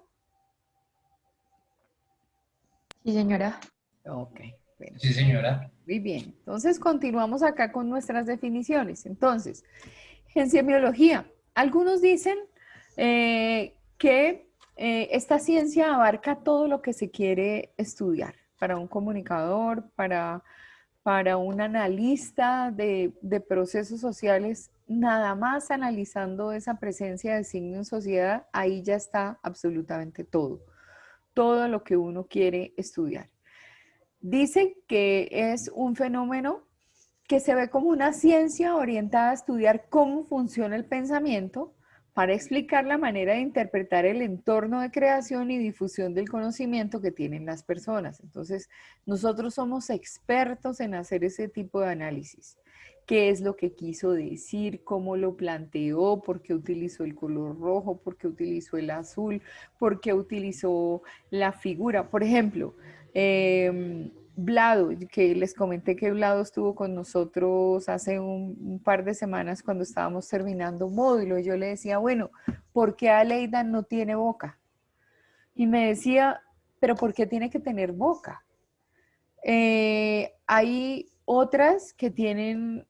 Sí, señora. Ok. Bueno, Sí, señora. muy bien. Entonces, continuamos acá con nuestras definiciones. Entonces, en semiología, algunos dicen que esta ciencia abarca todo lo que se quiere estudiar para un comunicador, para un analista de procesos sociales, nada más analizando esa presencia de signo en sociedad, ahí ya está absolutamente todo lo que uno quiere estudiar. Dicen que es un fenómeno que se ve como una ciencia orientada a estudiar cómo funciona el pensamiento para explicar la manera de interpretar el entorno de creación y difusión del conocimiento que tienen las personas. Entonces, nosotros somos expertos en hacer ese tipo de análisis. qué es lo que quiso decir, cómo lo planteó, por qué utilizó el color rojo, por qué utilizó el azul, por qué utilizó la figura. Por ejemplo, Vlado, que les comenté que Vlado estuvo con nosotros hace un par de semanas cuando estábamos terminando un módulo, y yo le decía, bueno, ¿por qué Aleida no tiene boca? Y me decía, pero ¿por qué tiene que tener boca? Hay otras que tienen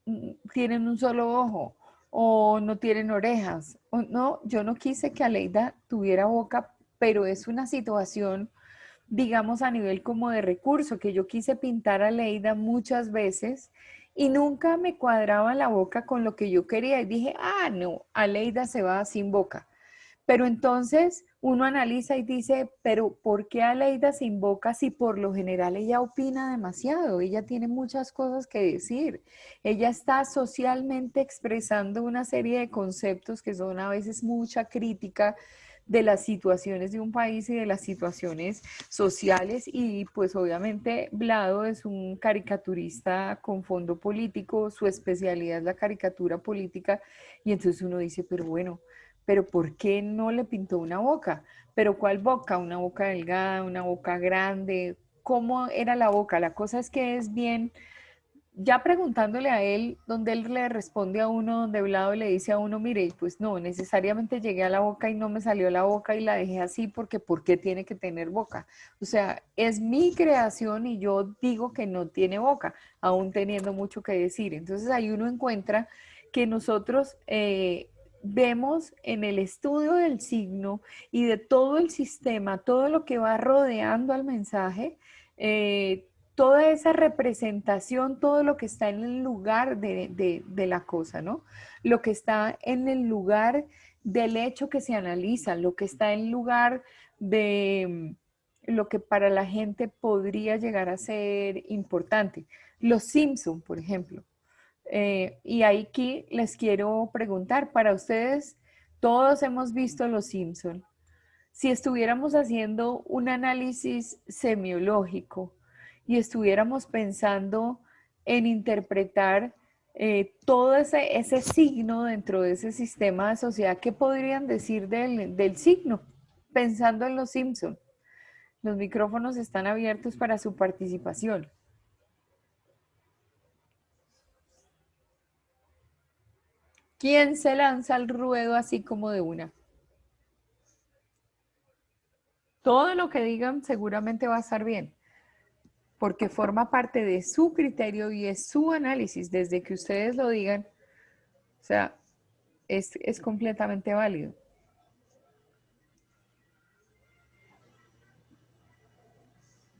un solo ojo o no tienen orejas. No, yo no quise que Aleida tuviera boca, pero es una situación, digamos, a nivel como de recurso, que yo quise pintar a Aleida muchas veces y nunca me cuadraba la boca con lo que yo quería. Y dije, ah, no, Aleida se va sin boca. Pero entonces uno analiza y dice, pero ¿por qué Aleida se invoca si por lo general ella opina demasiado? Ella tiene muchas cosas que decir. Ella está socialmente expresando una serie de conceptos que son a veces mucha crítica de las situaciones de un país y de las situaciones sociales, y pues obviamente Vlado es un caricaturista con fondo político, su especialidad es la caricatura política, y entonces uno dice, pero bueno, pero ¿por qué no le pintó una boca? ¿Pero cuál boca? ¿Una boca delgada, una boca grande? ¿Cómo era la boca? La cosa es que es bien, ya preguntándole a él, donde él le responde a uno, donde Vlado le dice a uno, mire, pues no, necesariamente llegué a la boca y no me salió la boca y la dejé así porque ¿por qué tiene que tener boca? O sea, es mi creación y yo digo que no tiene boca, aún teniendo mucho que decir. Entonces ahí uno encuentra que nosotros vemos en el estudio del signo y de todo el sistema, todo lo que va rodeando al mensaje, toda esa representación, todo lo que está en el lugar de la cosa, ¿no? Lo que está en el lugar del hecho que se analiza, lo que está en el lugar de lo que para la gente podría llegar a ser importante. Los Simpson, por ejemplo. Y aquí les quiero preguntar, para ustedes, todos hemos visto Los Simpson. Si estuviéramos haciendo un análisis semiológico y estuviéramos pensando en interpretar todo ese signo dentro de ese sistema de sociedad, ¿qué podrían decir del signo? Pensando en Los Simpson. Los micrófonos están abiertos para su participación. ¿Quién se lanza al ruedo así como de una? Todo lo que digan seguramente va a estar bien, porque forma parte de su criterio y es su análisis. Desde que ustedes lo digan, o sea, es completamente válido.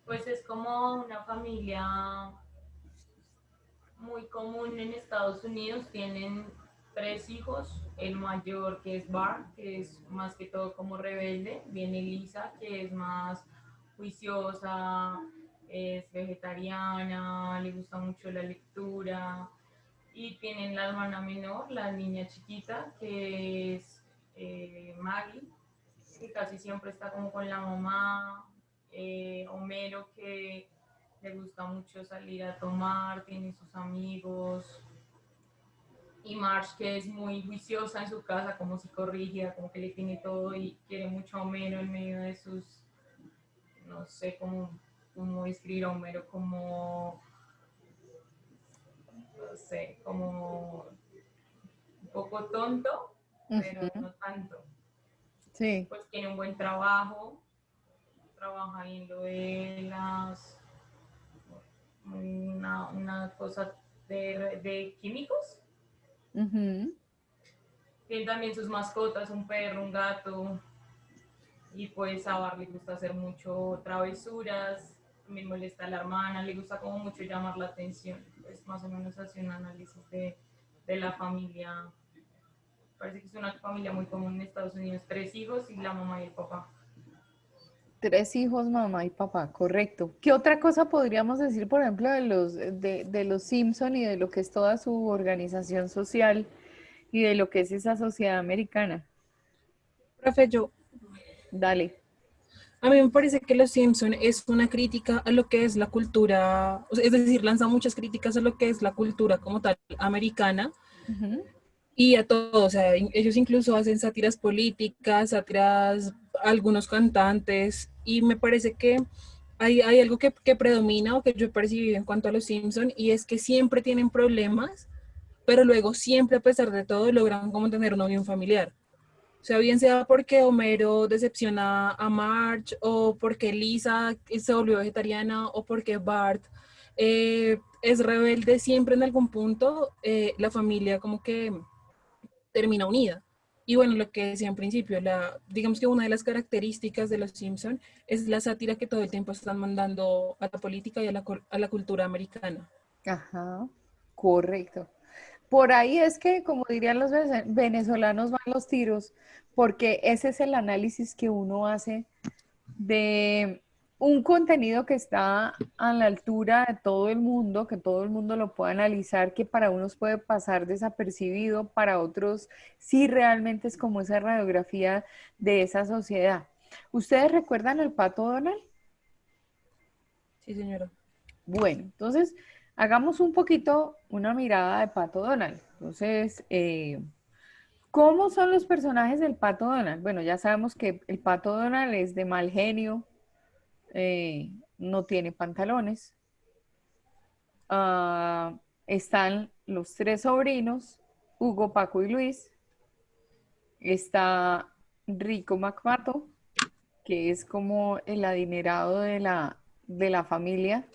Pues es como una familia muy común en Estados Unidos. Tienen 3 hijos, el mayor que es Bart, que es más que todo como rebelde, viene Lisa, que es más juiciosa, es vegetariana, le gusta mucho la lectura, y tienen la hermana menor, la niña chiquita, que es Maggie, que casi siempre está como con la mamá, Homero, que le gusta mucho salir a tomar, tiene sus amigos, y Marge, que es muy juiciosa en su casa, como psicorrígida, como que le tiene todo y quiere mucho a Homero en medio de sus, no sé cómo describir a Homero, como, no sé, como un poco tonto, pero no tanto. Sí. Pues tiene un buen trabajo, trabaja en lo de una cosa de químicos. Tiene también sus mascotas, un perro, un gato, y pues a Bart le gusta hacer mucho travesuras, también molesta a la hermana, le gusta como mucho llamar la atención. Pues más o menos hace un análisis de la familia. Parece que es una familia muy común en Estados Unidos, 3 hijos y la mamá y el papá. 3 hijos, mamá y papá, correcto. ¿Qué otra cosa podríamos decir, por ejemplo, de los Simpson y de lo que es toda su organización social y de lo que es esa sociedad americana? Profe, yo, Dale. A mí me parece que Los Simpson es una crítica a lo que es la cultura, o sea, es decir, lanza muchas críticas a lo que es la cultura como tal americana Ujú. y a todo, o sea, ellos incluso hacen sátiras políticas, sátiras a algunos cantantes y me parece que hay algo que predomina o que yo he percibido en cuanto a Los Simpson y es que siempre tienen problemas, pero luego siempre a pesar de todo logran como tener una unión familiar. O sea, bien sea porque Homero decepciona a Marge, o porque Lisa se volvió vegetariana, o porque Bart es rebelde, siempre en algún punto la familia como que termina unida. Y bueno, lo que decía en principio, digamos que una de las características de Los Simpson es la sátira que todo el tiempo están mandando a la política y a la cultura americana. Ajá, correcto. Por ahí es que, como dirían los venezolanos, van los tiros, porque ese es el análisis que uno hace de un contenido que está a la altura de todo el mundo, que todo el mundo lo puede analizar, que para unos puede pasar desapercibido, para otros sí realmente es como esa radiografía de esa sociedad. ¿Ustedes recuerdan el Pato Donald? Sí, señora. Bueno, entonces hagamos un poquito una mirada de Pato Donald. Entonces, ¿cómo son los personajes del Pato Donald? Bueno, ya sabemos que el Pato Donald es de mal genio, no tiene pantalones. Ah, están los tres sobrinos, Hugo, Paco y Luis. Está Rico McPato, que es como el adinerado de la familia.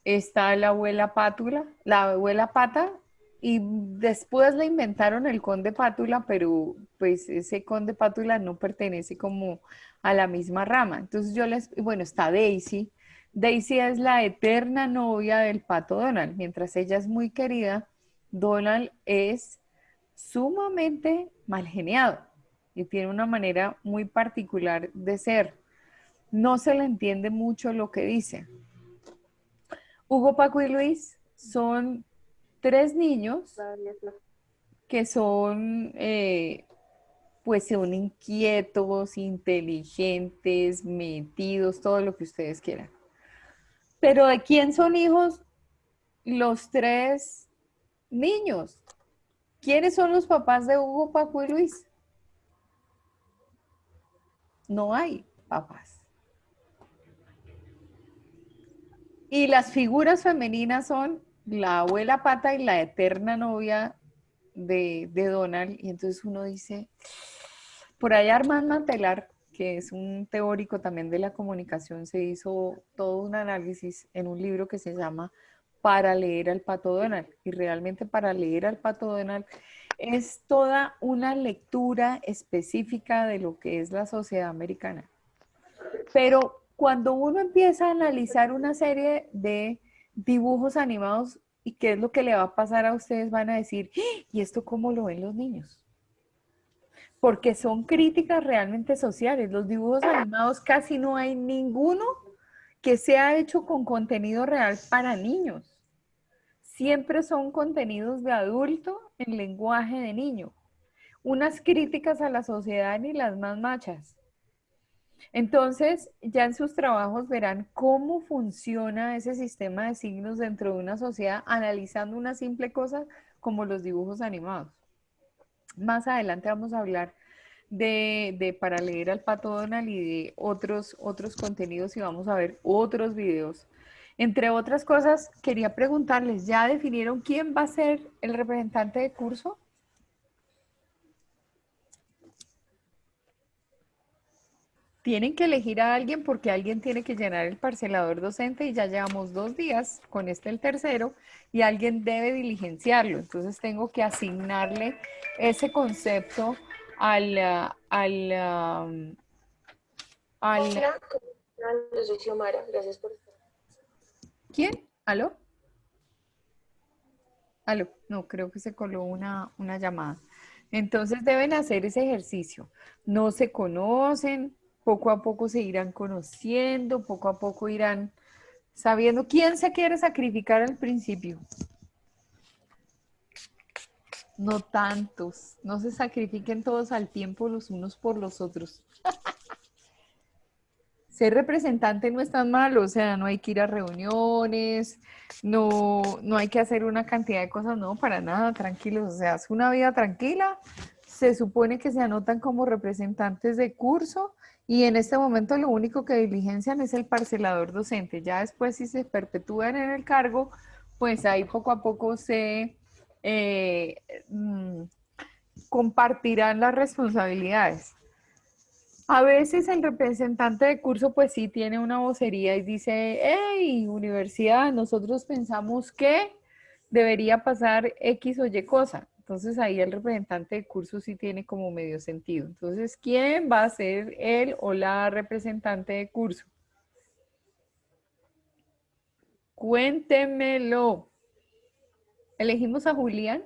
Está la abuela Pátula, la abuela Pata, y después le inventaron el conde Pátula, pero pues ese conde Pátula no pertenece como a la misma rama. Entonces bueno, está Daisy. Daisy es la eterna novia del Pato Donald. Mientras ella es muy querida, Donald es sumamente mal geniado y tiene una manera muy particular de ser. No se le entiende mucho lo que dice. Hugo, Paco y Luis son tres niños que son, pues son inquietos, inteligentes, metidos, todo lo que ustedes quieran. Pero ¿de quién son hijos los tres niños? ¿Quiénes son los papás de Hugo, Paco y Luis? No hay papás. Y las figuras femeninas son la abuela Pata y la eterna novia de Donald. Y entonces uno dice, por ahí Armand Mantelar, que es un teórico también de la comunicación, se hizo todo un análisis en un libro que se llama Para leer al Pato Donald. Y realmente para leer al Pato Donald es toda una lectura específica de lo que es la sociedad americana. Pero cuando uno empieza a analizar una serie de dibujos animados y qué es lo que le va a pasar a ustedes, van a decir, "¡Ah! ¿Y esto cómo lo ven los niños?" Porque son críticas realmente sociales. Los dibujos animados casi no hay ninguno que sea hecho con contenido real para niños. Siempre son contenidos de adulto en lenguaje de niño. Unas críticas a la sociedad ni las más machas. Entonces, ya en sus trabajos verán cómo funciona ese sistema de signos dentro de una sociedad, analizando una simple cosa como los dibujos animados. Más adelante vamos a hablar de para leer al Pato Donald y de otros contenidos y vamos a ver otros videos. Entre otras cosas, quería preguntarles, ¿ya definieron quién va a ser el representante de curso? Tienen que elegir a alguien porque alguien tiene que llenar el parcelador docente y ya llevamos 2 días, con este el tercero, y alguien debe diligenciarlo. Entonces tengo que asignarle ese concepto al, Hola, yo soy Xiomara, gracias por estar. ¿Quién? ¿Aló? Aló, no, creo que se coló una llamada. Entonces deben hacer ese ejercicio. No se conocen, poco a poco se irán conociendo, poco a poco irán sabiendo quién se quiere sacrificar al principio. No tantos, no se sacrifiquen todos al tiempo los unos por los otros. ser representante no es tan malo, o sea, no hay que ir a reuniones, no hay que hacer una cantidad de cosas, no, para nada, tranquilos, o sea, es una vida tranquila, se supone que se anotan como representantes de curso y en este momento lo único que diligencian es el parcelador docente, ya después si se perpetúan en el cargo, pues ahí poco a poco se eh, mm, compartirán las responsabilidades. A veces el representante de curso pues sí tiene una vocería y dice, hey, universidad, nosotros pensamos que debería pasar X o Y cosa. Entonces ahí el representante de curso sí tiene como medio sentido. Entonces, ¿quién va a ser él o la representante de curso? Cuéntemelo. ¿Elegimos a Julián?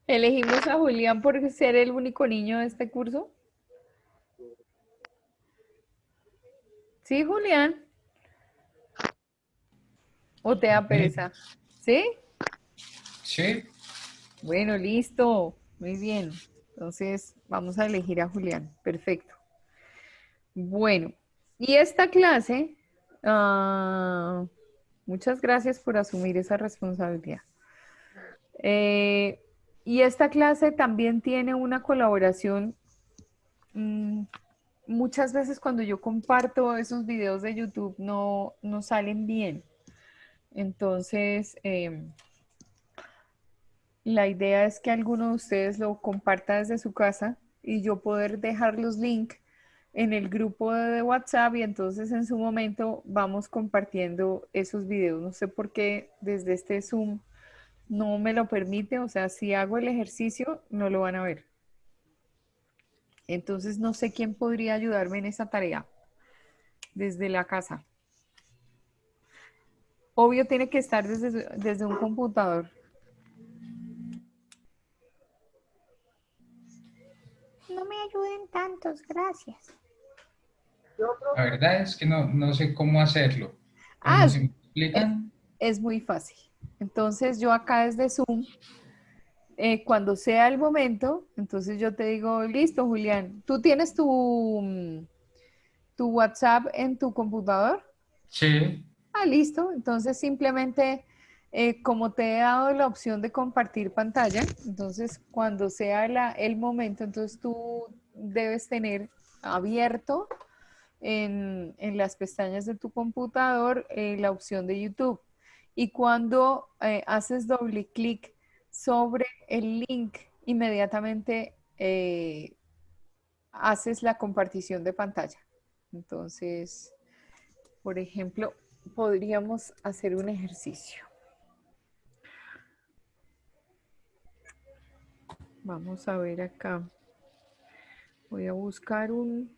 ¿Elegimos a Julián por ser el único niño de este curso? Sí, Julián. ¿O te da pereza? ¿Sí? Sí, Bueno, listo. Muy bien. Entonces, vamos a elegir a Julián. Perfecto. Bueno, y esta clase, muchas gracias por asumir esa responsabilidad. Y esta clase también tiene una colaboración. Muchas veces cuando yo comparto esos videos de YouTube no salen bien. Entonces, la idea es que alguno de ustedes lo comparta desde su casa y yo poder dejar los links en el grupo de WhatsApp y entonces en su momento vamos compartiendo esos videos. No sé por qué desde este Zoom no me lo permite, o sea, si hago el ejercicio no lo van a ver. Entonces no sé quién podría ayudarme en esa tarea desde la casa. Obvio tiene que estar desde un computador. No me ayuden tantos, gracias. la verdad es que no sé cómo hacerlo. Ah, ¿Cómo se me explican? es muy fácil. Entonces yo acá desde Zoom, cuando sea el momento, entonces yo te digo, listo, Julián, ¿tú tienes tu WhatsApp en tu computador? Sí, Ah, listo. Entonces simplemente, como te he dado la opción de compartir pantalla, entonces cuando sea el momento, entonces tú debes tener abierto en las pestañas de tu computador la opción de YouTube. Y cuando haces doble clic sobre el link, inmediatamente haces la compartición de pantalla. Entonces, por ejemplo, podríamos hacer un ejercicio. Vamos a ver acá. Voy a buscar un...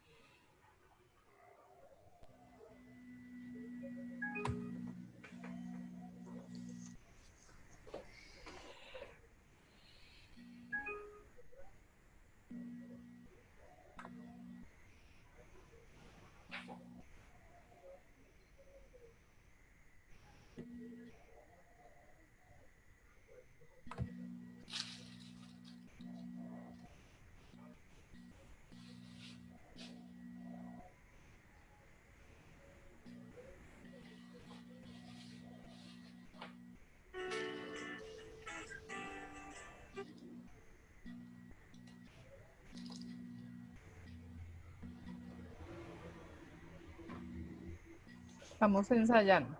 Estamos ensayando.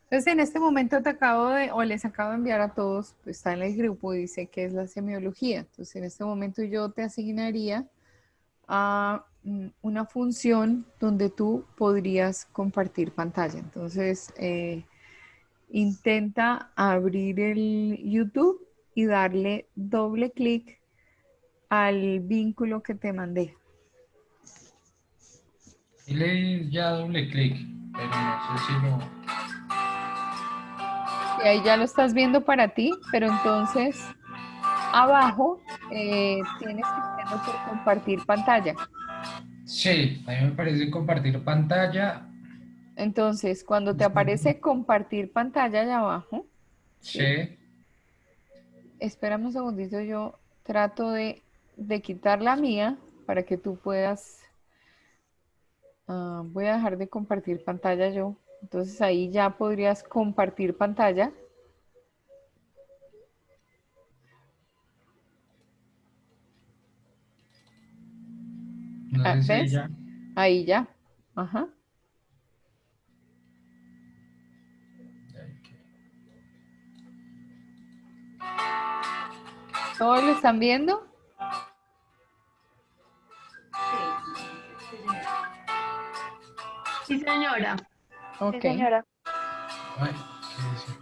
Entonces, en este momento te acabo de, o les acabo de enviar a todos, pues está en el grupo, dice que es la semiología. Entonces, en este momento yo te asignaría a una función donde tú podrías compartir pantalla. Entonces, intenta abrir el YouTube y darle doble clic al vínculo que te mandé. y le di ya doble clic, pero no sé si lo... Y ahí ya lo estás viendo para ti, pero entonces abajo tienes que hacerlo por compartir pantalla. Sí, a mí me parece compartir pantalla. Entonces, cuando te aparece compartir pantalla allá abajo, ¿sí? Sí, Espérame un segundito, yo trato de quitar la mía para que tú puedas, voy a dejar de compartir pantalla yo. Entonces ahí ya podrías compartir pantalla. No sé si ¿Ves? ella. Ahí ya. Ajá. ¿Todos lo están viendo? Sí, señora. Ok. Sí, señora. Ay, ¿qué es eso?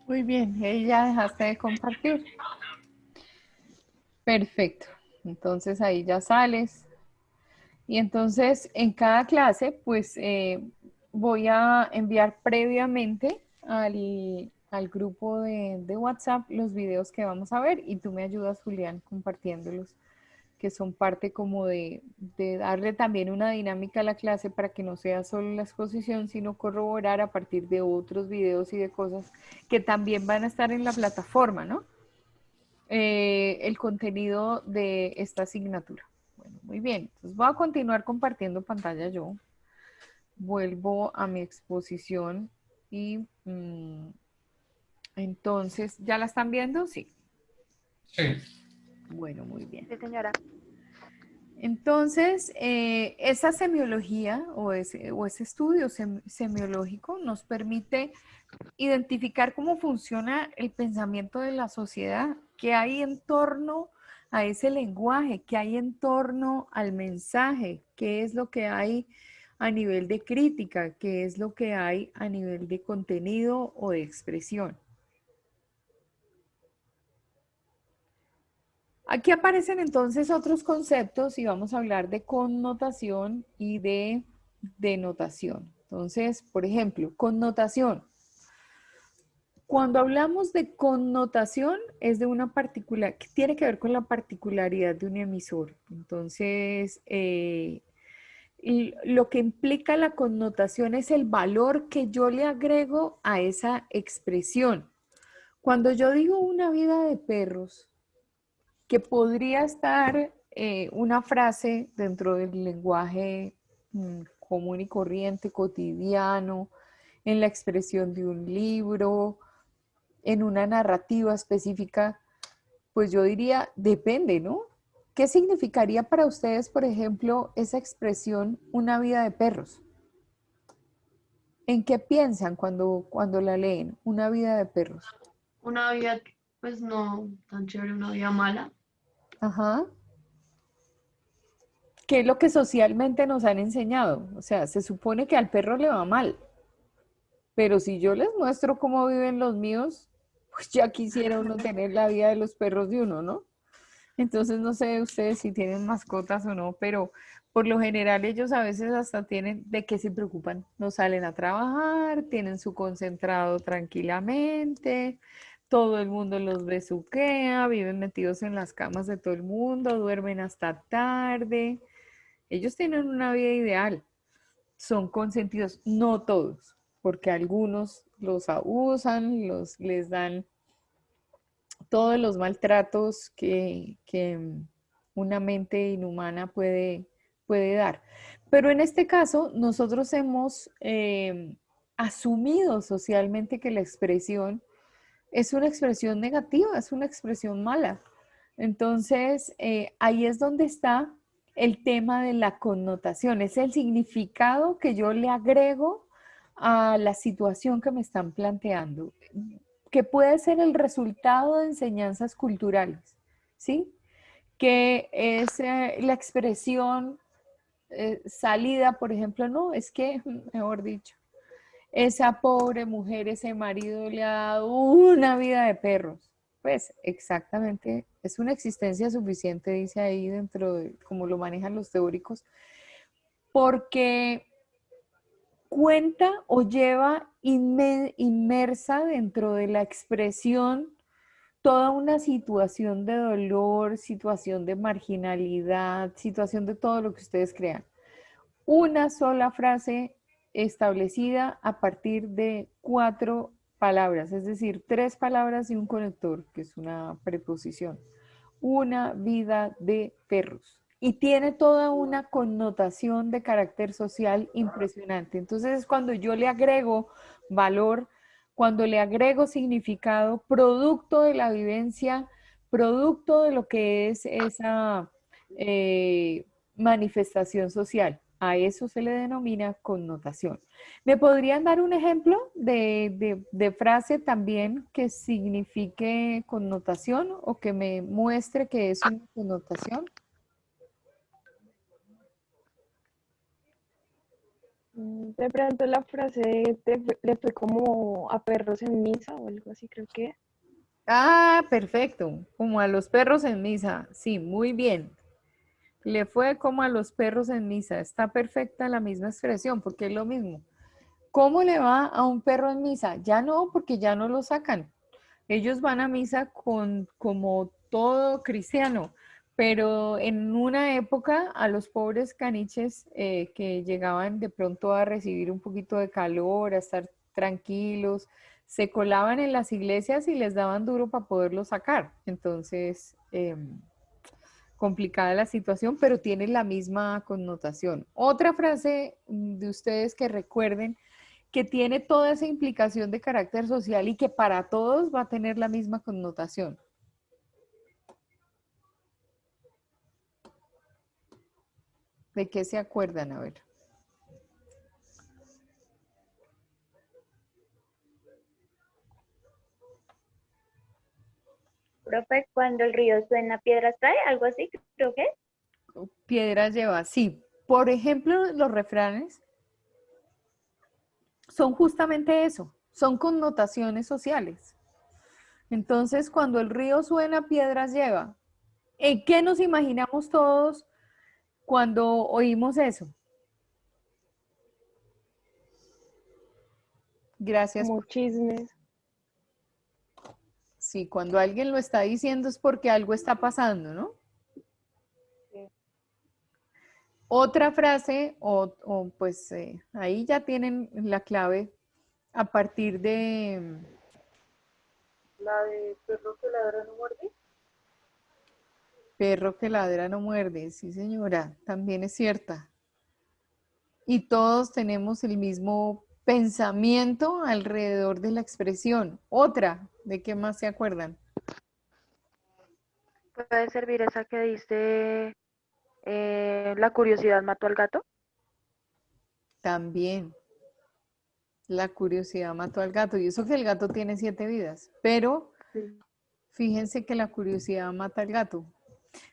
Muy bien, ahí ya dejaste de compartir. Perfecto. Entonces ahí ya sales. Y entonces en cada clase, pues voy a enviar previamente al grupo de WhatsApp los videos que vamos a ver y tú me ayudas, Julián, compartiéndolos, que son parte como de darle también una dinámica a la clase para que no sea solo la exposición, sino corroborar a partir de otros videos y de cosas que también van a estar en la plataforma, ¿no? El contenido de esta asignatura. Bueno, muy bien. Entonces voy a continuar compartiendo pantalla yo. Vuelvo a mi exposición y entonces, ¿ya la están viendo? Sí. Sí. Bueno, muy bien. Sí, señora. Entonces, esa semiología o ese estudio semiológico nos permite identificar cómo funciona el pensamiento de la sociedad, qué hay en torno a ese lenguaje, qué hay en torno al mensaje, qué es lo que hay a nivel de crítica, qué es lo que hay a nivel de contenido o de expresión. Aquí aparecen entonces otros conceptos y vamos a hablar de connotación y de denotación. Entonces, por ejemplo, connotación. Cuando hablamos de connotación es de una particular, que tiene que ver con la particularidad de un emisor. Entonces, y lo que implica la connotación es el valor que yo le agrego a esa expresión. Cuando yo digo una vida de perros, que podría estar una frase dentro del lenguaje común y corriente, cotidiano, en la expresión de un libro, en una narrativa específica, pues yo diría, depende, ¿no? ¿Qué significaría para ustedes, por ejemplo, esa expresión, una vida de perros? ¿En qué piensan cuando la leen? Una vida de perros. Una vida, pues no tan chévere, una vida mala. Ajá. ¿Qué es lo que socialmente nos han enseñado? O sea, se supone que al perro le va mal, pero si yo les muestro cómo viven los míos, pues ya quisiera uno tener la vida de los perros de uno, ¿no? Entonces no sé ustedes si tienen mascotas o no, pero por lo general ellos a veces hasta tienen de qué se preocupan. No salen a trabajar, tienen su concentrado tranquilamente, todo el mundo los besuquea, viven metidos en las camas de todo el mundo, duermen hasta tarde. Ellos tienen una vida ideal, son consentidos, no todos, porque algunos los abusan, les dan todos los maltratos que una mente inhumana puede dar. Pero en este caso, nosotros hemos asumido socialmente que la expresión es una expresión negativa, es una expresión mala. Entonces, ahí es donde está el tema de la connotación, es el significado que yo le agrego a la situación que me están planteando, que puede ser el resultado de enseñanzas culturales, ¿sí? Que es la expresión salida, por ejemplo, no, es que, mejor dicho, esa pobre mujer, ese marido le ha dado una vida de perros. Pues exactamente, es una existencia suficiente, dice ahí dentro de cómo lo manejan los teóricos, porque cuenta o lleva inmersa dentro de la expresión toda una situación de dolor, situación de marginalidad, situación de todo lo que ustedes crean. Una sola frase establecida a partir de 4 palabras, es decir, 3 palabras y un conector, que es una preposición. Una vida de perros. Y tiene toda una connotación de carácter social impresionante. Entonces es cuando yo le agrego valor, cuando le agrego significado, producto de la vivencia, producto de lo que es esa manifestación social. A eso se le denomina connotación. ¿Me podrían dar un ejemplo de frase también que signifique connotación o que me muestre que es una connotación? De pronto la frase le fue como a perros en misa o algo así, creo que. Ah, perfecto. Como a los perros en misa. Sí, muy bien. Le fue como a los perros en misa. Está perfecta la misma expresión porque es lo mismo. ¿Cómo le va a un perro en misa? Ya no, porque ya no lo sacan. Ellos van a misa como todo cristiano, pero en una época a los pobres caniches que llegaban de pronto a recibir un poquito de calor, a estar tranquilos, se colaban en las iglesias y les daban duro para poderlos sacar. Entonces, complicada la situación, pero tiene la misma connotación. Otra frase de ustedes que recuerden que tiene toda esa implicación de carácter social y que para todos va a tener la misma connotación. ¿De qué se acuerdan? A ver. Profe, cuando el río suena, piedras trae, algo así, creo que. Piedras lleva, sí. Por ejemplo, los refranes son justamente eso, son connotaciones sociales. Entonces, cuando el río suena, piedras lleva. ¿En qué nos imaginamos todos cuando oímos eso? Gracias. Como chismes. Sí, cuando alguien lo está diciendo es porque algo está pasando, ¿no? Sí. Otra frase, pues ahí ya tienen la clave a partir de... La de perro que ladra no muerde. Perro que ladra no muerde, sí señora, también es cierta. Y todos tenemos el mismo pensamiento alrededor de la expresión. Otra, ¿de qué más se acuerdan? Puede servir esa que dice, la curiosidad mató al gato. También, la curiosidad mató al gato. Y eso que el gato tiene 7 vidas, pero Sí. fíjense que la curiosidad mata al gato.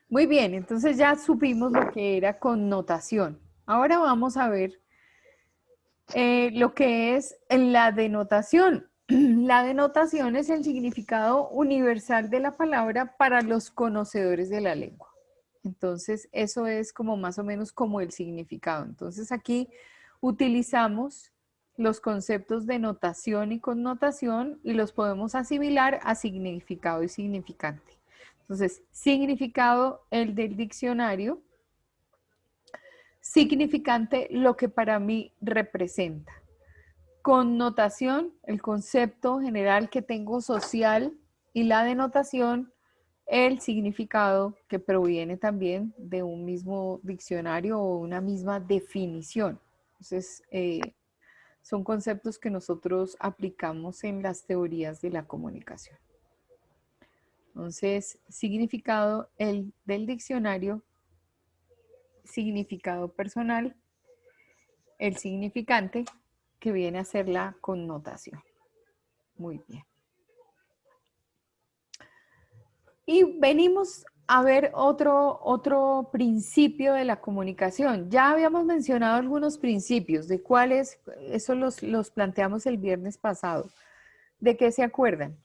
Muy bien, entonces ya supimos lo que era connotación. Ahora vamos a ver lo que es la denotación. La denotación es el significado universal de la palabra para los conocedores de la lengua. Entonces, eso es como más o menos como el significado. Entonces, aquí utilizamos los conceptos de notación y connotación y los podemos asimilar a significado y significante. Entonces, significado, el del diccionario, significante, lo que para mí representa. Connotación, el concepto general que tengo social, y la denotación, el significado que proviene también de un mismo diccionario o una misma definición. Entonces, son conceptos que nosotros aplicamos en las teorías de la comunicación. Entonces, significado del diccionario, significado personal, el significante, que viene a ser la connotación. Muy bien. Y venimos a ver otro principio de la comunicación. Ya habíamos mencionado algunos principios, de cuáles, eso los planteamos el viernes pasado. ¿De qué se acuerdan?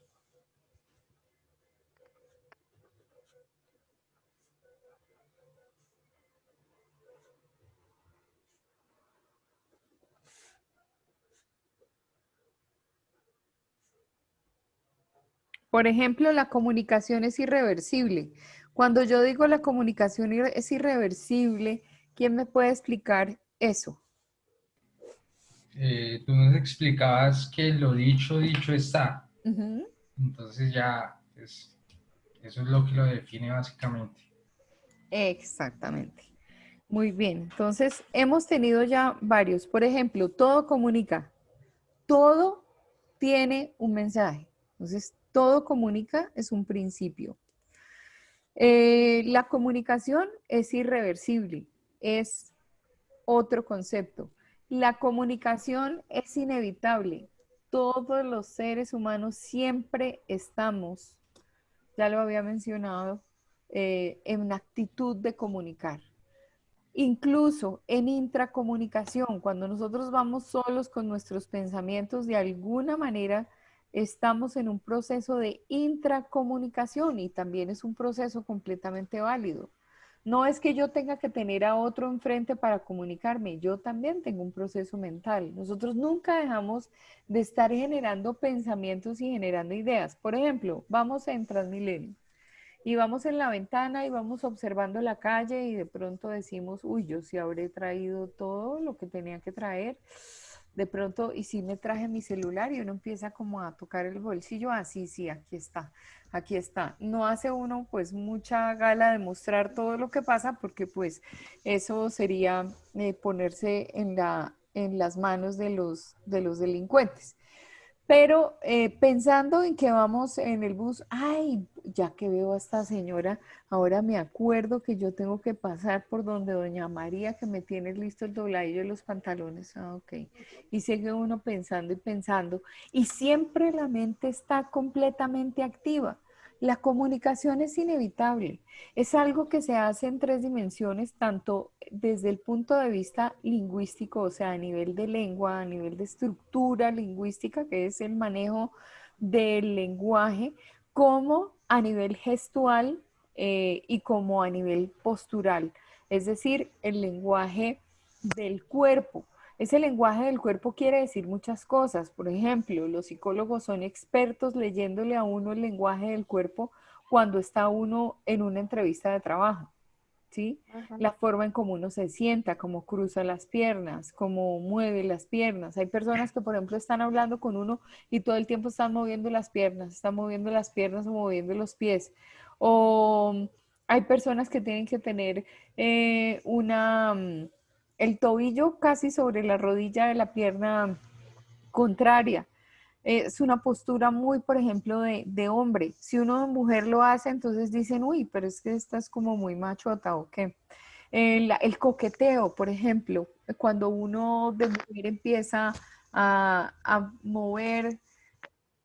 Por ejemplo, la comunicación es irreversible. Cuando yo digo la comunicación es irreversible, ¿quién me puede explicar eso? Tú nos explicabas que lo dicho, dicho está. Ujú. Entonces ya, pues, eso es lo que lo define básicamente. Exactamente. Muy bien. Entonces, hemos tenido ya varios. Por ejemplo, todo comunica. Todo tiene un mensaje. Entonces, todo comunica es un principio. La comunicación es irreversible, es otro concepto. La comunicación es inevitable. Todos los seres humanos siempre estamos, ya lo había mencionado, en actitud de comunicar. Incluso en intracomunicación, cuando nosotros vamos solos con nuestros pensamientos, de alguna manera estamos en un proceso de intracomunicación y también es un proceso completamente válido. No es que yo tenga que tener a otro enfrente para comunicarme, yo también tengo un proceso mental. Nosotros nunca dejamos de estar generando pensamientos y generando ideas. Por ejemplo, vamos en Transmilenio y vamos en la ventana y vamos observando la calle y de pronto decimos, uy, yo sí habré traído todo lo que tenía que traer. De pronto, y sí me traje mi celular y uno empieza como a tocar el bolsillo, sí, sí, aquí está, aquí está. No hace uno pues mucha gala de mostrar todo lo que pasa porque pues eso sería ponerse en las manos de los delincuentes. Pero pensando en que vamos en el bus, ay, ya que veo a esta señora, ahora me acuerdo que yo tengo que pasar por donde doña María, que me tiene listo el dobladillo de los pantalones. Ah, ok. Y sigue uno pensando y pensando, y siempre la mente está completamente activa. La comunicación es inevitable. Es algo que se hace en tres dimensiones, tanto desde el punto de vista lingüístico, o sea, a nivel de lengua, a nivel de estructura lingüística, que es el manejo del lenguaje, como a nivel gestual y como a nivel postural, es decir, el lenguaje del cuerpo. Ese lenguaje del cuerpo quiere decir muchas cosas. Por ejemplo, los psicólogos son expertos leyéndole a uno el lenguaje del cuerpo cuando está uno en una entrevista de trabajo, ¿sí? Ajá. La forma en cómo uno se sienta, cómo cruza las piernas, cómo mueve las piernas. Hay personas que, por ejemplo, están hablando con uno y todo el tiempo están moviendo las piernas, están moviendo las piernas o moviendo los pies. O hay personas que tienen que tener el tobillo casi sobre la rodilla de la pierna contraria. Es una postura muy, por ejemplo, de hombre. Si uno de mujer lo hace, entonces dicen, uy, pero es que esta es como muy machota o qué. El coqueteo, por ejemplo, cuando uno de mujer empieza a mover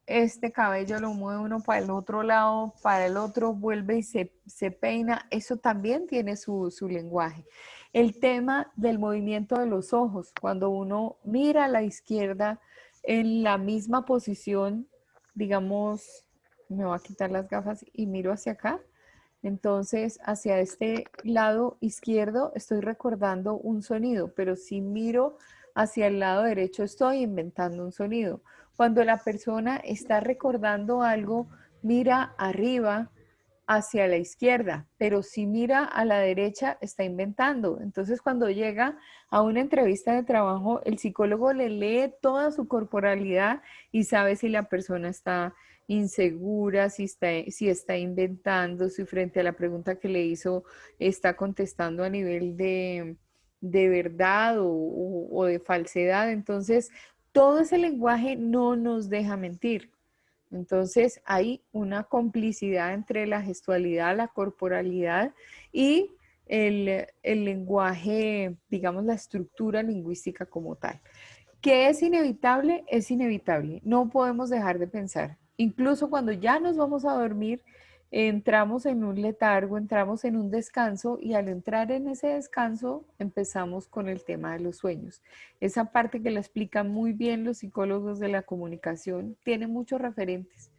este cabello, lo mueve uno para el otro lado, para el otro, vuelve y se peina, eso también tiene su lenguaje. El tema del movimiento de los ojos, cuando uno mira a la izquierda en la misma posición, digamos, me voy a quitar las gafas y miro hacia acá, entonces hacia este lado izquierdo estoy recordando un sonido, pero si miro hacia el lado derecho estoy inventando un sonido. Cuando la persona está recordando algo, mira arriba hacia la izquierda, pero si mira a la derecha, está inventando. Entonces, cuando llega a una entrevista de trabajo, el psicólogo le lee toda su corporalidad y sabe si la persona está insegura, si está inventando, si frente a la pregunta que le hizo está contestando a nivel de verdad o de falsedad. Entonces, todo ese lenguaje no nos deja mentir. Entonces hay una complicidad entre la gestualidad, la corporalidad y el lenguaje, digamos, la estructura lingüística como tal. ¿Qué es inevitable? Es inevitable. No podemos dejar de pensar. Incluso cuando ya nos vamos a dormir, entramos en un letargo, entramos en un descanso y al entrar en ese descanso empezamos con el tema de los sueños. Esa parte que la explican muy bien los psicólogos de la comunicación tiene muchos referentes,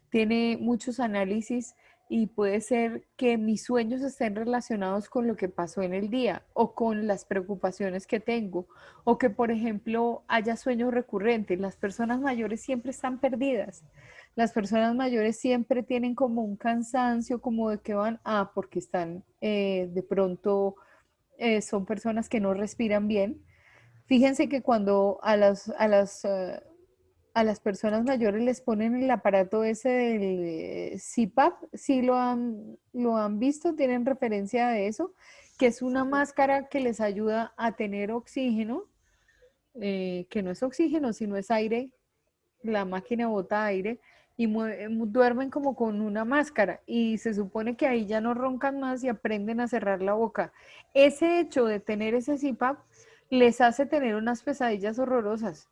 tiene muchos análisis y puede ser que mis sueños estén relacionados con lo que pasó en el día o con las preocupaciones que tengo o que, por ejemplo, haya sueños recurrentes. Las personas mayores siempre están perdidas. Las personas mayores siempre tienen como un cansancio, como de que van, porque están de pronto, son personas que no respiran bien. Fíjense que cuando a las personas mayores les ponen el aparato ese del CPAP, sí lo han visto, tienen referencia de eso, que es una máscara que les ayuda a tener oxígeno, que no es oxígeno, sino es aire, la máquina bota aire, y duermen como con una máscara, y se supone que ahí ya no roncan más y aprenden a cerrar la boca. Ese hecho de tener ese CPAP les hace tener unas pesadillas horrorosas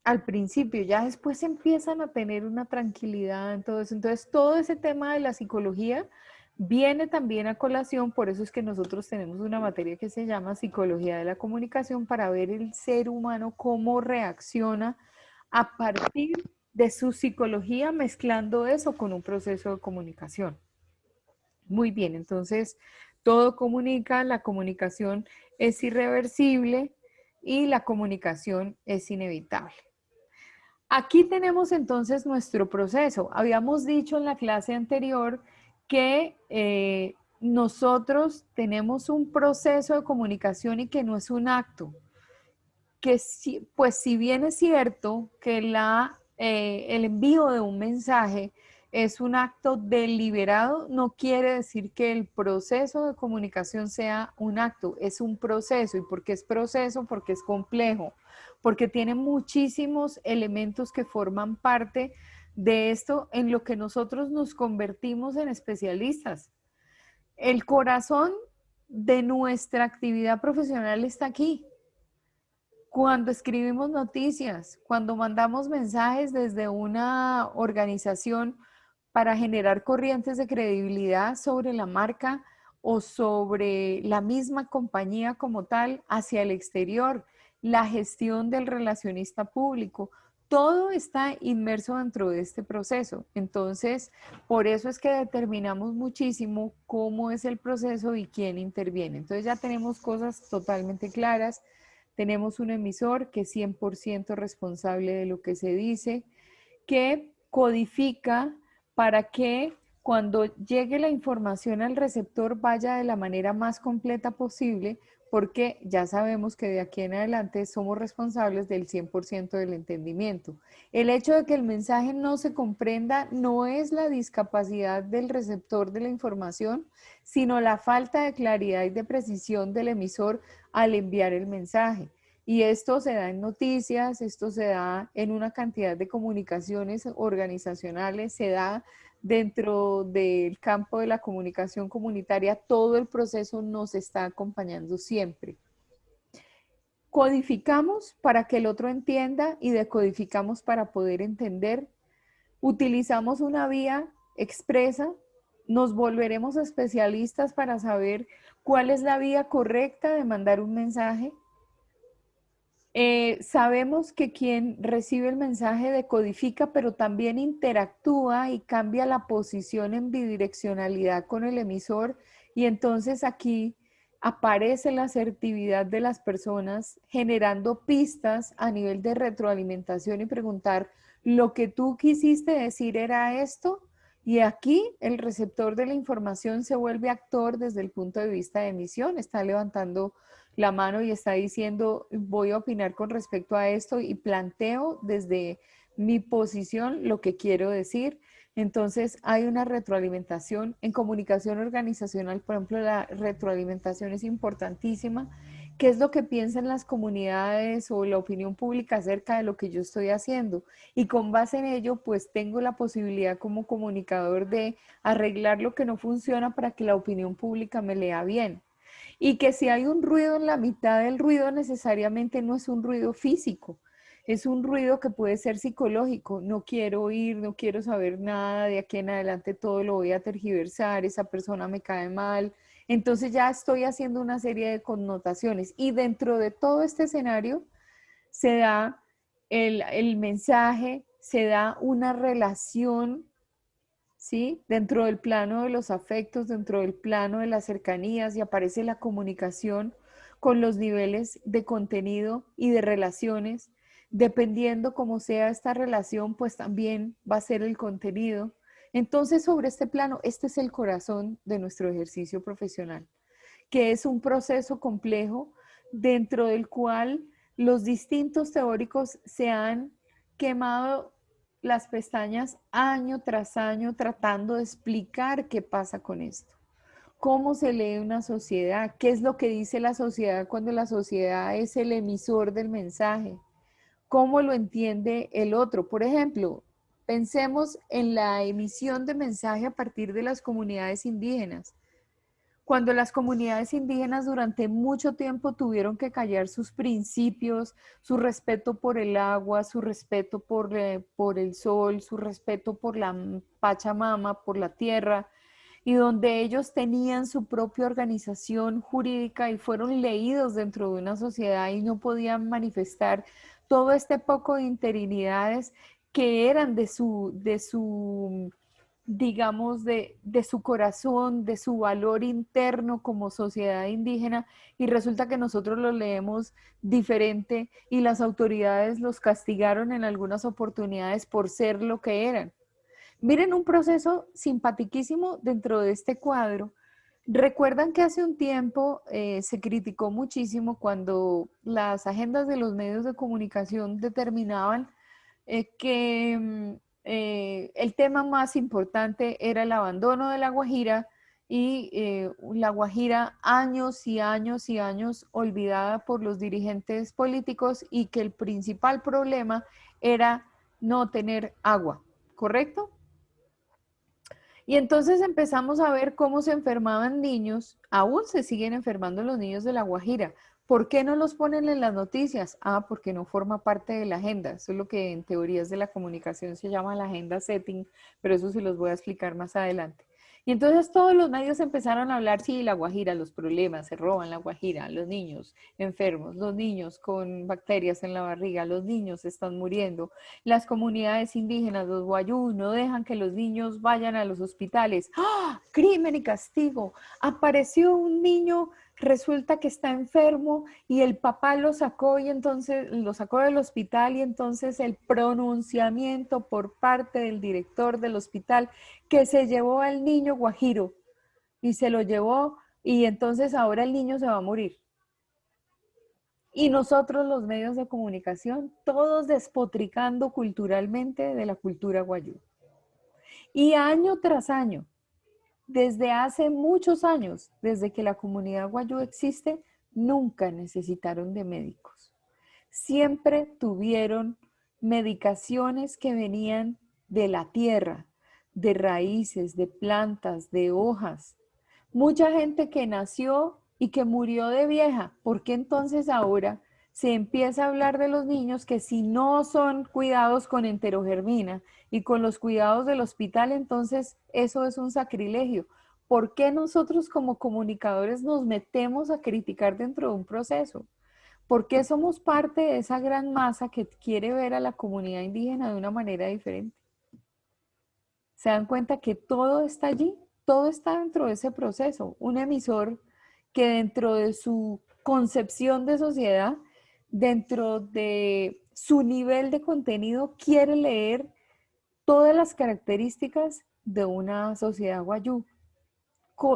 al principio, ya después empiezan a tener una tranquilidad en todo eso. Entonces, todo ese tema de la psicología viene también a colación, por eso es que nosotros tenemos una materia que se llama Psicología de la Comunicación para ver el ser humano cómo reacciona a partir de su psicología, mezclando eso con un proceso de comunicación. Muy bien, entonces todo comunica, la comunicación es irreversible y la comunicación es inevitable. Aquí tenemos entonces nuestro proceso. Habíamos dicho en la clase anterior que nosotros tenemos un proceso de comunicación y que no es un acto. Que pues si bien es cierto que el envío de un mensaje es un acto deliberado, no quiere decir que el proceso de comunicación sea un acto, es un proceso. ¿Y por qué es proceso? Porque es complejo, porque tiene muchísimos elementos que forman parte de esto en lo que nosotros nos convertimos en especialistas. El corazón de nuestra actividad profesional está aquí. Cuando escribimos noticias, cuando mandamos mensajes desde una organización para generar corrientes de credibilidad sobre la marca o sobre la misma compañía como tal hacia el exterior, la gestión del relacionista público, todo está inmerso dentro de este proceso. Entonces, por eso es que determinamos muchísimo cómo es el proceso y quién interviene. Entonces ya tenemos cosas totalmente claras. Tenemos un emisor que es 100% responsable de lo que se dice, que codifica para que cuando llegue la información al receptor vaya de la manera más completa posible, porque ya sabemos que de aquí en adelante somos responsables del 100% del entendimiento. El hecho de que el mensaje no se comprenda no es la discapacidad del receptor de la información, sino la falta de claridad y de precisión del emisor al enviar el mensaje. Y esto se da en noticias, esto se da en una cantidad de comunicaciones organizacionales, se da dentro del campo de la comunicación comunitaria. Todo el proceso nos está acompañando siempre. Codificamos para que el otro entienda y decodificamos para poder entender. Utilizamos una vía expresa. Nos volveremos especialistas para saber cuál es la vía correcta de mandar un mensaje. Sabemos que quien recibe el mensaje decodifica, pero también interactúa y cambia la posición en bidireccionalidad con el emisor, y entonces aquí aparece la asertividad de las personas generando pistas a nivel de retroalimentación y preguntar, ¿lo que tú quisiste decir era esto? Y aquí el receptor de la información se vuelve actor desde el punto de vista de emisión, está levantando la mano y está diciendo, voy a opinar con respecto a esto y planteo desde mi posición lo que quiero decir. Entonces hay una retroalimentación. En comunicación organizacional, por ejemplo, la retroalimentación es importantísima, qué es lo que piensan las comunidades o la opinión pública acerca de lo que yo estoy haciendo. Y con base en ello, pues tengo la posibilidad como comunicador de arreglar lo que no funciona para que la opinión pública me lea bien. Y que si hay un ruido en la mitad del ruido, necesariamente no es un ruido físico, es un ruido que puede ser psicológico. No quiero oír, no quiero saber nada, de aquí en adelante todo lo voy a tergiversar, esa persona me cae mal. Entonces ya estoy haciendo una serie de connotaciones y dentro de todo este escenario se da el mensaje, se da una relación, ¿sí? Dentro del plano de los afectos, dentro del plano de las cercanías y aparece la comunicación con los niveles de contenido y de relaciones. Dependiendo cómo sea esta relación, pues también va a ser el contenido. Entonces, sobre este plano, este es el corazón de nuestro ejercicio profesional, que es un proceso complejo dentro del cual los distintos teóricos se han quemado las pestañas año tras año tratando de explicar qué pasa con esto. ¿Cómo se lee una sociedad? ¿Qué es lo que dice la sociedad cuando la sociedad es el emisor del mensaje? ¿Cómo lo entiende el otro? Por ejemplo, pensemos en la emisión de mensaje a partir de las comunidades indígenas. Cuando las comunidades indígenas durante mucho tiempo tuvieron que callar sus principios, su respeto por el agua, su respeto por el sol, su respeto por la Pachamama, por la tierra, y donde ellos tenían su propia organización jurídica y fueron leídos dentro de una sociedad y no podían manifestar todo este poco de interinidades que eran de su digamos, de su corazón, de su valor interno como sociedad indígena, y resulta que nosotros lo leemos diferente y las autoridades los castigaron en algunas oportunidades por ser lo que eran. Miren un proceso simpatiquísimo dentro de este cuadro. Recuerdan que hace un tiempo se criticó muchísimo cuando las agendas de los medios de comunicación determinaban que el tema más importante era el abandono de La Guajira y La Guajira años y años y años olvidada por los dirigentes políticos y que el principal problema era no tener agua, ¿correcto? Y entonces empezamos a ver cómo se enfermaban niños, aún se siguen enfermando los niños de La Guajira. ¿Por qué no los ponen en las noticias? Ah, porque no forma parte de la agenda. Eso es lo que en teorías de la comunicación se llama la agenda setting, pero eso se los voy a explicar más adelante. Y entonces todos los medios empezaron a hablar, sí, La Guajira, los problemas, se roban La Guajira, los niños enfermos, los niños con bacterias en la barriga, los niños están muriendo, las comunidades indígenas, los guayú, no dejan que los niños vayan a los hospitales. ¡Ah! Crimen y castigo. Apareció un niño, resulta que está enfermo y el papá lo sacó y entonces lo sacó del hospital y entonces el pronunciamiento por parte del director del hospital que se llevó al niño guajiro y se lo llevó y entonces ahora el niño se va a morir. Y nosotros los medios de comunicación, todos despotricando culturalmente de la cultura guayú. Y año tras año, desde hace muchos años, desde que la comunidad guayú existe, nunca necesitaron de médicos. Siempre tuvieron medicaciones que venían de la tierra, de raíces, de plantas, de hojas. Mucha gente que nació y que murió de vieja. ¿Por qué entonces ahora se empieza a hablar de los niños que si no son cuidados con enterogermina y con los cuidados del hospital, entonces eso es un sacrilegio? ¿Por qué nosotros como comunicadores nos metemos a criticar dentro de un proceso? ¿Por qué somos parte de esa gran masa que quiere ver a la comunidad indígena de una manera diferente? ¿Se dan cuenta que todo está allí? Todo está dentro de ese proceso. Un emisor que dentro de su concepción de sociedad, dentro de su nivel de contenido, quiere leer todas las características de una sociedad guayú,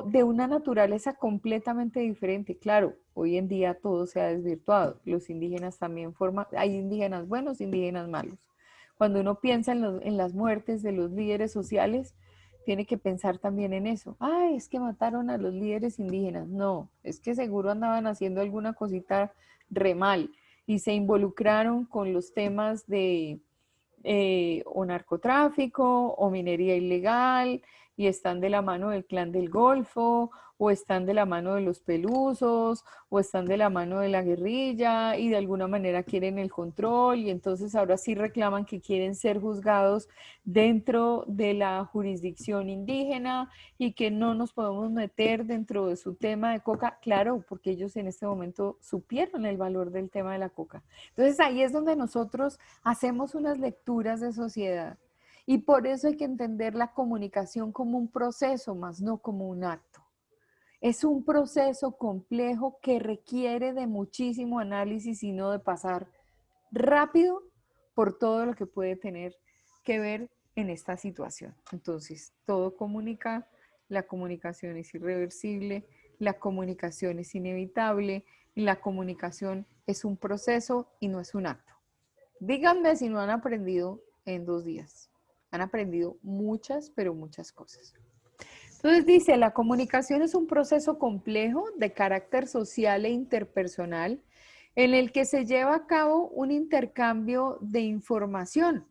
de una naturaleza completamente diferente. Claro, hoy en día todo se ha desvirtuado. Los indígenas también forman, hay indígenas buenos, indígenas malos. Cuando uno piensa en las muertes de los líderes sociales, tiene que pensar también en eso. Ay, es que mataron a los líderes indígenas. No, es que seguro andaban haciendo alguna cosita re mal y se involucraron con los temas de o narcotráfico o minería ilegal y están de la mano del clan del Golfo o están de la mano de los pelusos o están de la mano de la guerrilla y de alguna manera quieren el control y entonces ahora sí reclaman que quieren ser juzgados dentro de la jurisdicción indígena y que no nos podemos meter dentro de su tema de coca, claro, porque ellos en este momento supieron el valor del tema de la coca. Entonces ahí es donde nosotros hacemos unas lecturas de sociedad y por eso hay que entender la comunicación como un proceso, más no como un acto. Es un proceso complejo que requiere de muchísimo análisis y no de pasar rápido por todo lo que puede tener que ver en esta situación. Entonces, todo comunica, la comunicación es irreversible, la comunicación es inevitable, la comunicación es un proceso y no es un acto. Díganme si no han aprendido en 2 días. Han aprendido muchas, pero muchas cosas. Entonces dice, la comunicación es un proceso complejo de carácter social e interpersonal en el que se lleva a cabo un intercambio de información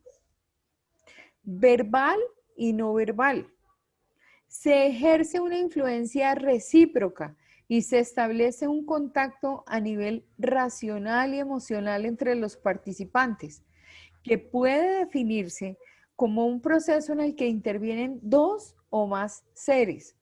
verbal y no verbal. Se ejerce una influencia recíproca y se establece un contacto a nivel racional y emocional entre los participantes, que puede definirse como un proceso en el que intervienen 2 o más seres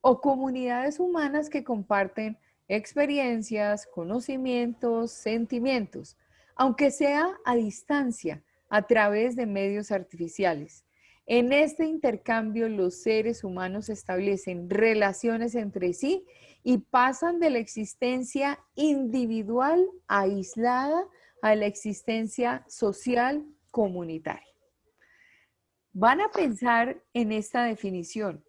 o comunidades humanas que comparten experiencias, conocimientos, sentimientos, aunque sea a distancia, a través de medios artificiales. En este intercambio, los seres humanos establecen relaciones entre sí y pasan de la existencia individual aislada a la existencia social comunitaria. Van a pensar en esta definición,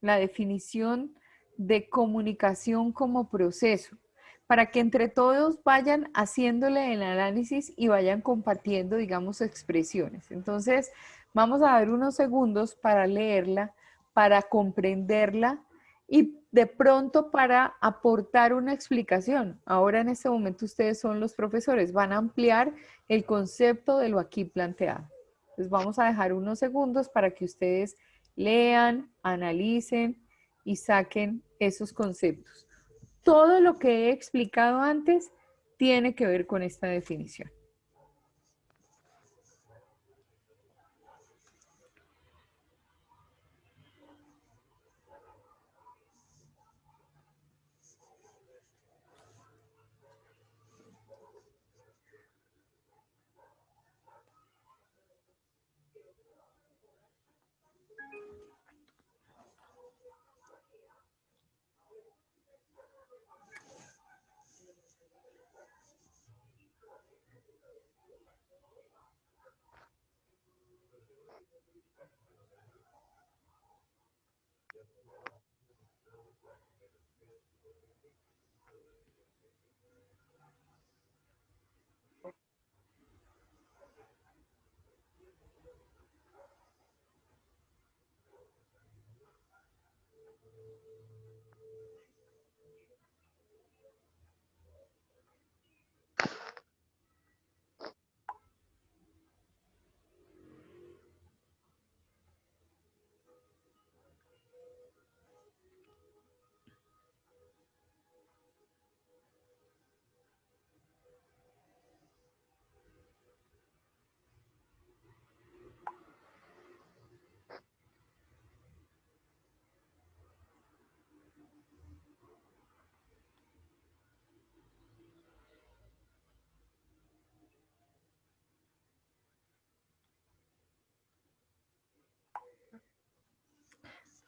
la definición de comunicación como proceso, para que entre todos vayan haciéndole el análisis y vayan compartiendo, digamos, expresiones. Entonces, vamos a ver unos segundos para leerla, para comprenderla y de pronto para aportar una explicación. Ahora en este momento ustedes son los profesores, van a ampliar el concepto de lo aquí planteado. Entonces vamos a dejar unos segundos para que ustedes lean, analicen y saquen esos conceptos. Todo lo que he explicado antes tiene que ver con esta definición.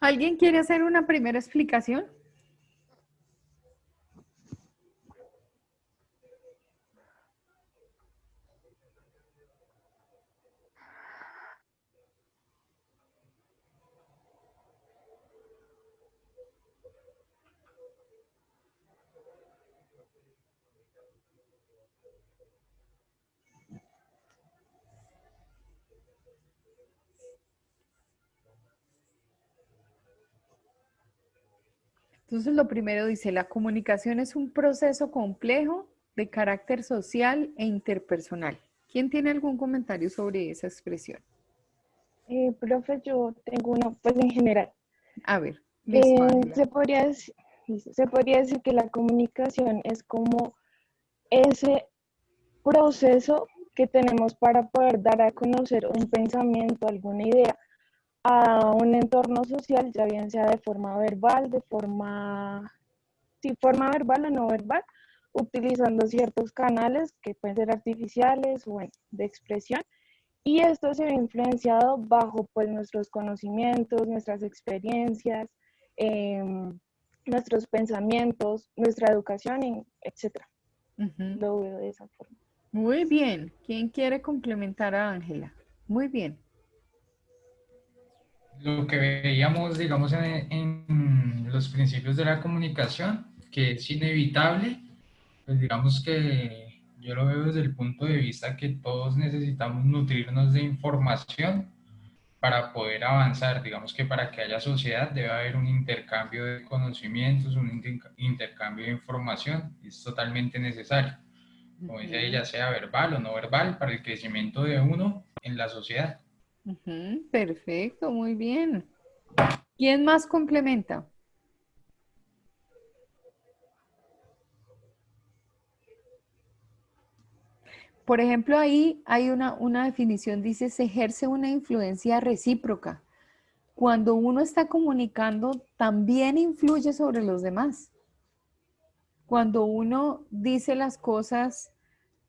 ¿Alguien quiere hacer una primera explicación? Entonces, lo primero dice, la comunicación es un proceso complejo de carácter social e interpersonal. ¿Quién tiene algún comentario sobre esa expresión? Profe, yo tengo una, pues en general. A ver, listo, Ángela. Se podría decir que la comunicación es como ese proceso que tenemos para poder dar a conocer un pensamiento, alguna idea a un entorno social, ya bien sea de forma verbal, forma verbal o no verbal, utilizando ciertos canales que pueden ser artificiales o bueno, de expresión. Y esto se ve influenciado bajo pues nuestros conocimientos, nuestras experiencias, nuestros pensamientos, nuestra educación, etc. Lo veo de esa forma. Muy bien. ¿Quién quiere complementar a Ángela? Muy bien. Lo que veíamos, digamos, en los principios de la comunicación, que es inevitable, pues digamos que yo lo veo desde el punto de vista que todos necesitamos nutrirnos de información para poder avanzar. Digamos que para que haya sociedad debe haber un intercambio de conocimientos, un intercambio de información, es totalmente necesario. Como dice ella, sea verbal o no verbal, para el crecimiento de uno en la sociedad. Perfecto, muy bien. ¿Quién más complementa? Por ejemplo, ahí hay una definición, dice, se ejerce una influencia recíproca. Cuando uno está comunicando, también influye sobre los demás. Cuando uno dice las cosas,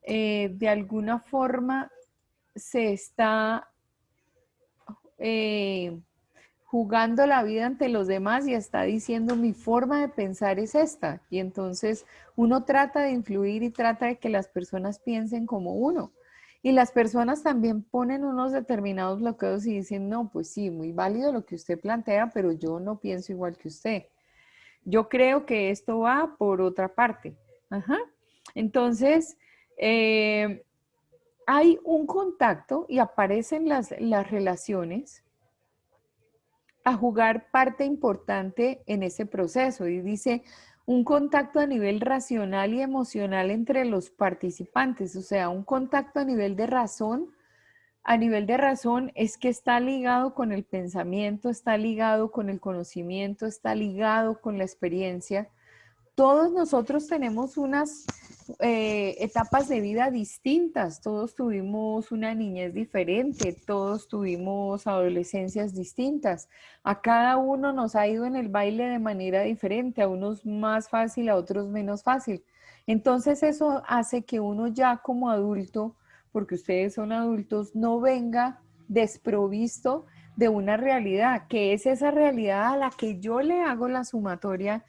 de alguna forma se está jugando la vida ante los demás y está diciendo mi forma de pensar es esta. Y entonces uno trata de influir y trata de que las personas piensen como uno. Y las personas también ponen unos determinados bloqueos y dicen, no, pues sí, muy válido lo que usted plantea, pero yo no pienso igual que usted. Yo creo que esto va por otra parte. Ajá. Entonces, hay un contacto y aparecen las relaciones a jugar parte importante en ese proceso. Y dice, un contacto a nivel racional y emocional entre los participantes, o sea, un contacto a nivel de razón. A nivel de razón es que está ligado con el pensamiento, está ligado con el conocimiento, está ligado con la experiencia. Todos nosotros tenemos unas etapas de vida distintas, todos tuvimos una niñez diferente, todos tuvimos adolescencias distintas, a cada uno nos ha ido en el baile de manera diferente, a unos más fácil, a otros menos fácil. Entonces eso hace que uno ya como adulto, porque ustedes son adultos, no venga desprovisto de una realidad, que es esa realidad a la que yo le hago la sumatoria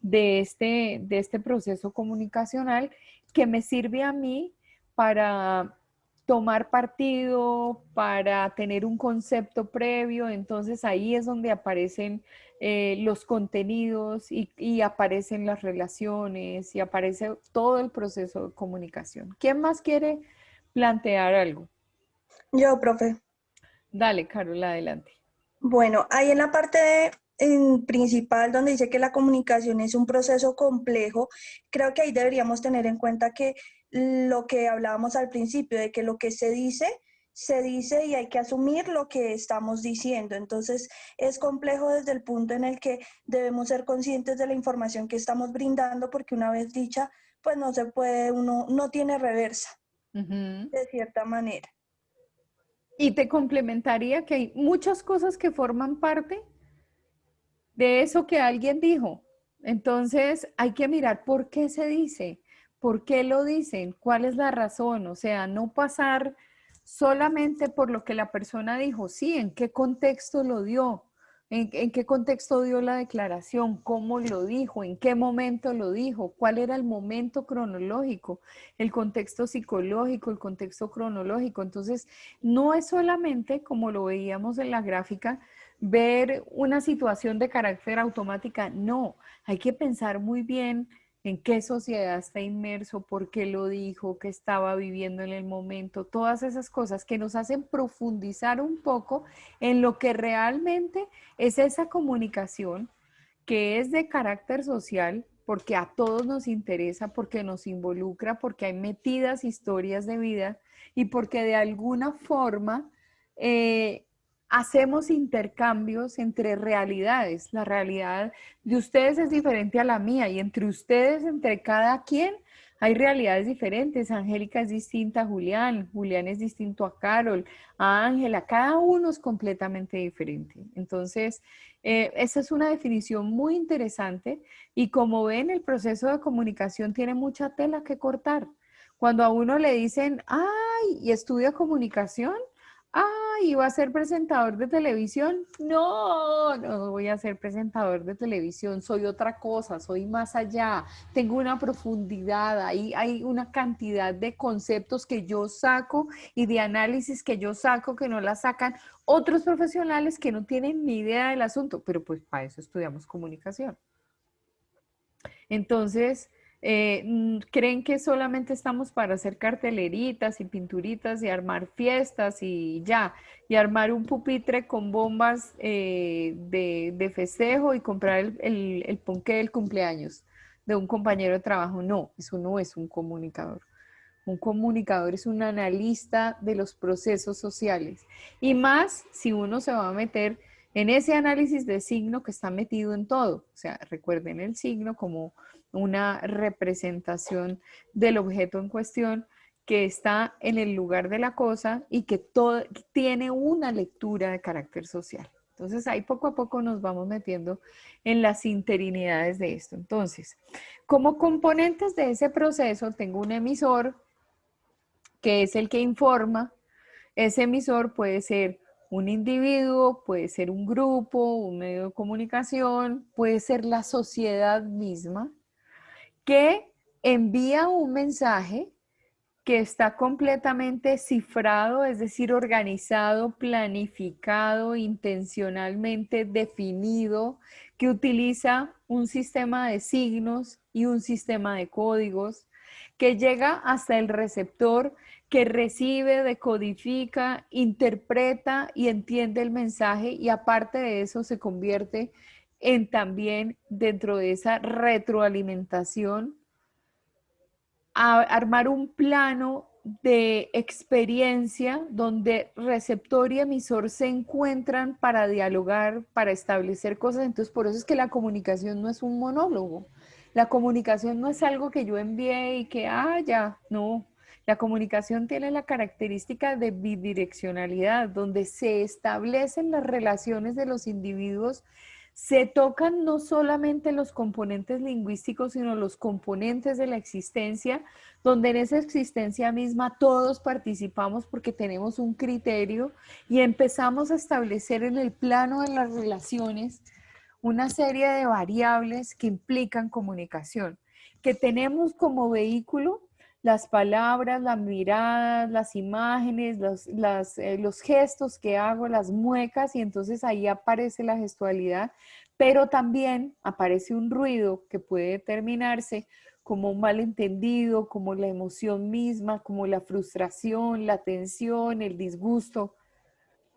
de este proceso comunicacional que me sirve a mí para tomar partido, para tener un concepto previo. Entonces ahí es donde aparecen los contenidos y aparecen las relaciones y aparece todo el proceso de comunicación. ¿Quién más quiere plantear algo? Yo, profe. Dale, Carola, adelante. Bueno, ahí en la parte principal donde dice que la comunicación es un proceso complejo, creo que ahí deberíamos tener en cuenta que lo que hablábamos al principio, de que lo que se dice y hay que asumir lo que estamos diciendo. Entonces, es complejo desde el punto en el que debemos ser conscientes de la información que estamos brindando, porque una vez dicha, pues no se puede, uno no tiene reversa, de cierta manera. Y te complementaría que hay muchas cosas que forman parte de eso que alguien dijo. Entonces hay que mirar por qué se dice, por qué lo dicen, cuál es la razón. O sea, no pasar solamente por lo que la persona dijo, sí, en qué contexto lo dio, en qué contexto dio la declaración, cómo lo dijo, en qué momento lo dijo, cuál era el momento cronológico, el contexto psicológico, el contexto cronológico. Entonces, no es solamente, como lo veíamos en la gráfica, ver una situación de carácter automática, no, hay que pensar muy bien en qué sociedad está inmerso, por qué lo dijo, qué estaba viviendo en el momento, todas esas cosas que nos hacen profundizar un poco en lo que realmente es esa comunicación que es de carácter social, porque a todos nos interesa, porque nos involucra, porque hay metidas historias de vida y porque de alguna forma hacemos intercambios entre realidades. La realidad de ustedes es diferente a la mía y entre ustedes, entre cada quien, hay realidades diferentes. Angélica es distinta a Julián, Julián es distinto a Carol, a Ángela, cada uno es completamente diferente. Entonces, esa es una definición muy interesante y como ven, el proceso de comunicación tiene mucha tela que cortar. Cuando a uno le dicen, ay, ¿y estudia comunicación? Ay, ¿va a ser presentador de televisión? No, no voy a ser presentador de televisión, soy otra cosa, soy más allá, tengo una profundidad, hay una cantidad de conceptos que yo saco y de análisis que yo saco que no la sacan otros profesionales que no tienen ni idea del asunto, pero pues para eso estudiamos comunicación. Entonces, creen que solamente estamos para hacer carteleritas y pinturitas y armar fiestas y ya, y armar un pupitre con bombas de festejo y comprar el ponqué del cumpleaños de un compañero de trabajo. No, eso no es un comunicador. Un comunicador es un analista de los procesos sociales. Y más si uno se va a meter en ese análisis de signo que está metido en todo. O sea, recuerden el signo como una representación del objeto en cuestión que está en el lugar de la cosa y que tiene una lectura de carácter social. Entonces, ahí poco a poco nos vamos metiendo en las interinidades de esto. Entonces, como componentes de ese proceso, tengo un emisor, que es el que informa. Ese emisor puede ser un individuo, puede ser un grupo, un medio de comunicación, puede ser la sociedad misma, que envía un mensaje que está completamente cifrado, es decir, organizado, planificado, intencionalmente definido, que utiliza un sistema de signos y un sistema de códigos, que llega hasta el receptor, que recibe, decodifica, interpreta y entiende el mensaje y aparte de eso se convierte en también dentro de esa retroalimentación a armar un plano de experiencia donde receptor y emisor se encuentran para dialogar, para establecer cosas. Entonces, por eso es que la comunicación no es un monólogo. La comunicación no es algo que yo envíe y que, ya, no. La comunicación tiene la característica de bidireccionalidad, donde se establecen las relaciones de los individuos. Se tocan no solamente los componentes lingüísticos, sino los componentes de la existencia, donde en esa existencia misma todos participamos porque tenemos un criterio y empezamos a establecer en el plano de las relaciones una serie de variables que implican comunicación, que tenemos como vehículo las palabras, las miradas, las imágenes, los gestos que hago, las muecas, y entonces ahí aparece la gestualidad, pero también aparece un ruido que puede determinarse como un malentendido, como la emoción misma, como la frustración, la tensión, el disgusto.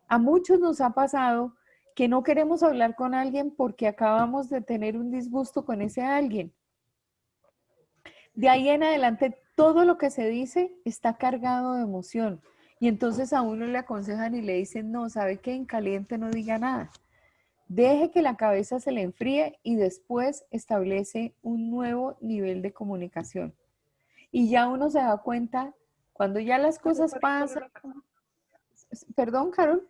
A muchos nos ha pasado que no queremos hablar con alguien porque acabamos de tener un disgusto con ese alguien. De ahí en adelante, todo lo que se dice está cargado de emoción. Y entonces a uno le aconsejan y le dicen, no, ¿sabe qué? En caliente no diga nada. Deje que la cabeza se le enfríe y después establece un nuevo nivel de comunicación. Y ya uno se da cuenta, cuando ya las cosas pasan... Perdón, Carol.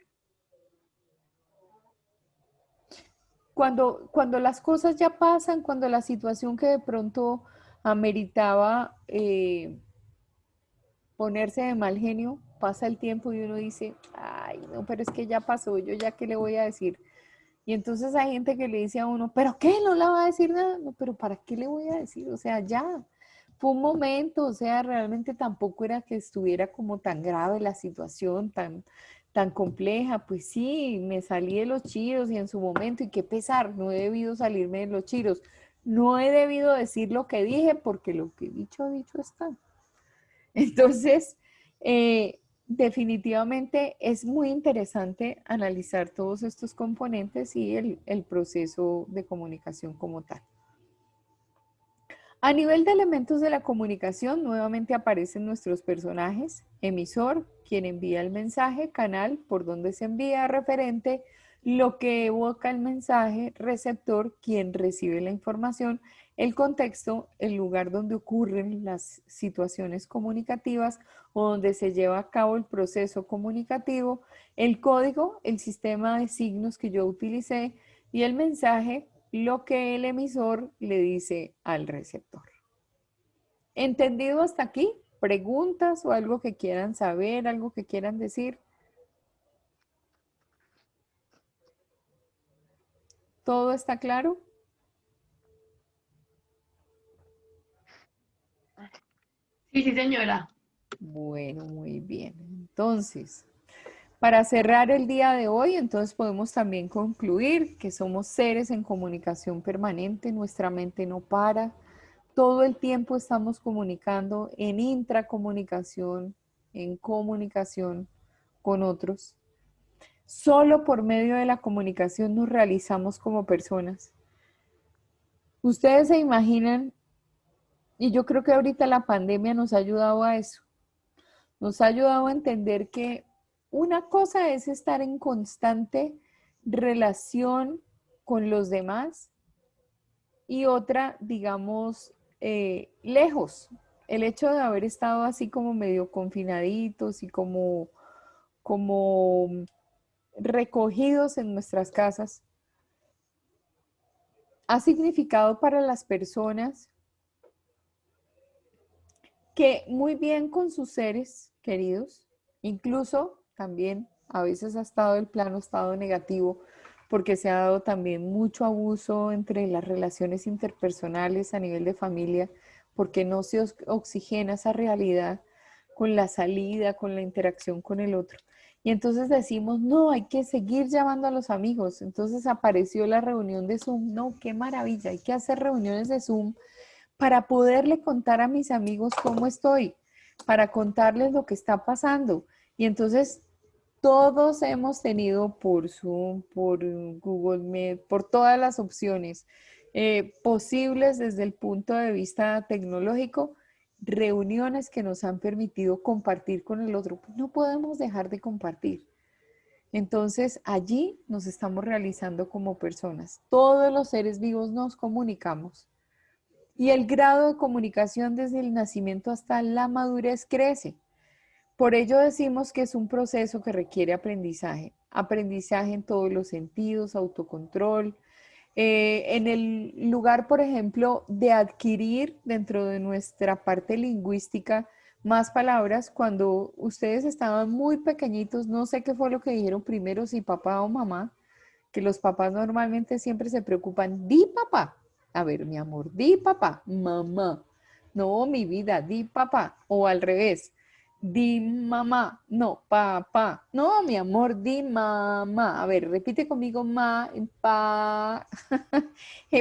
Cuando las cosas ya pasan, cuando la situación que de pronto ameritaba ponerse de mal genio, pasa el tiempo y uno dice, ay, no, pero es que ya pasó, yo ya qué le voy a decir. Y entonces hay gente que le dice a uno, ¿pero qué? ¿No le va a decir nada? No, pero ¿para qué le voy a decir? O sea, ya, fue un momento, o sea, realmente tampoco era que estuviera como tan grave la situación, tan compleja. Pues sí, me salí de los chiros y en su momento, y qué pesar, no he debido salirme de los chiros. No he debido decir lo que dije porque lo que he dicho está. Entonces, definitivamente es muy interesante analizar todos estos componentes y el proceso de comunicación como tal. A nivel de elementos de la comunicación, nuevamente aparecen nuestros personajes: emisor, quien envía el mensaje; canal, por donde se envía; referente, lo que evoca el mensaje; receptor, quien recibe la información; el contexto, el lugar donde ocurren las situaciones comunicativas o donde se lleva a cabo el proceso comunicativo; el código, el sistema de signos que yo utilicé; y el mensaje, lo que el emisor le dice al receptor. ¿Entendido hasta aquí? ¿Preguntas o algo que quieran saber, algo que quieran decir? ¿Todo está claro? Sí, sí, señora. Bueno, muy bien. Entonces, para cerrar el día de hoy, entonces podemos también concluir que somos seres en comunicación permanente, nuestra mente no para, todo el tiempo estamos comunicando, en intracomunicación, en comunicación con otros. Solo por medio de la comunicación nos realizamos como personas. Ustedes se imaginan, y yo creo que ahorita la pandemia nos ha ayudado a eso, nos ha ayudado a entender que una cosa es estar en constante relación con los demás y otra, digamos, lejos. El hecho de haber estado así como medio confinaditos y como recogidos en nuestras casas, ha significado para las personas que muy bien con sus seres queridos, incluso también a veces ha estado el plano estado negativo, porque se ha dado también mucho abuso entre las relaciones interpersonales a nivel de familia, porque no se oxigena esa realidad con la salida, con la interacción con el otro. Y entonces decimos, no, hay que seguir llamando a los amigos. Entonces apareció la reunión de Zoom. No, qué maravilla, hay que hacer reuniones de Zoom para poderle contar a mis amigos cómo estoy, para contarles lo que está pasando. Y entonces todos hemos tenido por Zoom, por Google Meet, por todas las opciones posibles desde el punto de vista tecnológico, reuniones que nos han permitido compartir con el otro. No podemos dejar de compartir. Entonces allí nos estamos realizando como personas. Todos los seres vivos nos comunicamos. Y el grado de comunicación desde el nacimiento hasta la madurez crece. Por ello decimos que es un proceso que requiere aprendizaje. Aprendizaje en todos los sentidos, autocontrol. En el lugar, por ejemplo, de adquirir dentro de nuestra parte lingüística más palabras. Cuando ustedes estaban muy pequeñitos, no sé qué fue lo que dijeron primero, si papá o mamá, que los papás normalmente siempre se preocupan, di papá. A ver, mi amor, di papá, mamá. No, mi vida, di papá. O al revés, di mamá. No, papá. No, mi amor, di mamá. A ver, repite conmigo, ma, pa.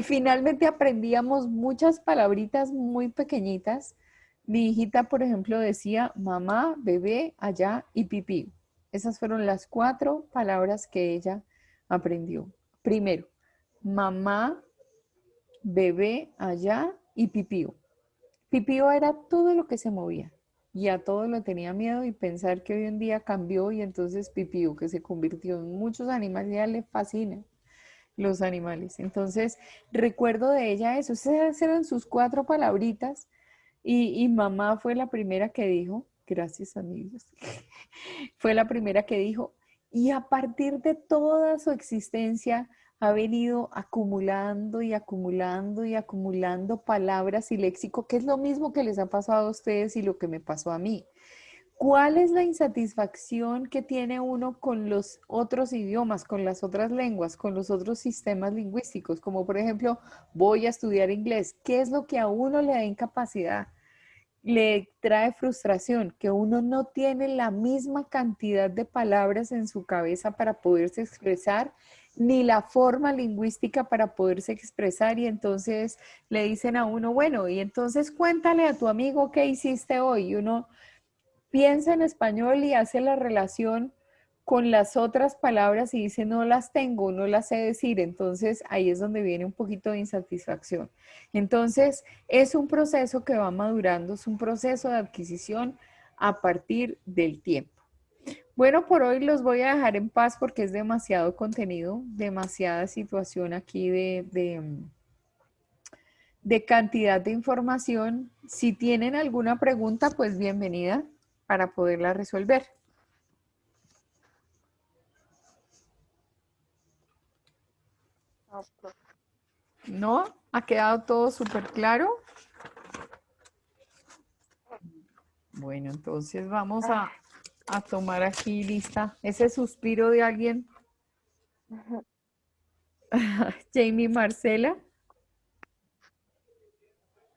Finalmente aprendíamos muchas palabritas muy pequeñitas. Mi hijita, por ejemplo, decía mamá, bebé, allá y pipí. Esas fueron las 4 palabras que ella aprendió. Primero, mamá, bebé, allá y pipío. Pipío era todo lo que se movía y a todo lo tenía miedo, y pensar que hoy en día cambió y entonces pipío, que se convirtió en muchos animales, ya le fascinan los animales. Entonces recuerdo de ella eso, esas eran sus 4 palabritas y mamá fue la primera que dijo, gracias amigos, fue la primera que dijo, y a partir de toda su existencia ha venido acumulando y acumulando y acumulando palabras y léxico, que es lo mismo que les ha pasado a ustedes y lo que me pasó a mí. ¿Cuál es la insatisfacción que tiene uno con los otros idiomas, con las otras lenguas, con los otros sistemas lingüísticos? Como por ejemplo, voy a estudiar inglés. ¿Qué es lo que a uno le da incapacidad? Le trae frustración, que uno no tiene la misma cantidad de palabras en su cabeza para poderse expresar, ni la forma lingüística para poderse expresar, y entonces le dicen a uno, bueno, y entonces cuéntale a tu amigo qué hiciste hoy, y uno piensa en español y hace la relación con las otras palabras y dice no las tengo, no las sé decir, entonces ahí es donde viene un poquito de insatisfacción. Entonces es un proceso que va madurando, es un proceso de adquisición a partir del tiempo. Bueno, por hoy los voy a dejar en paz porque es demasiado contenido, demasiada situación aquí de cantidad de información. Si tienen alguna pregunta, pues bienvenida para poderla resolver. ¿No? ¿Ha quedado todo súper claro? Bueno, entonces vamos a tomar aquí lista. Ese suspiro de alguien. Jamie Marcela.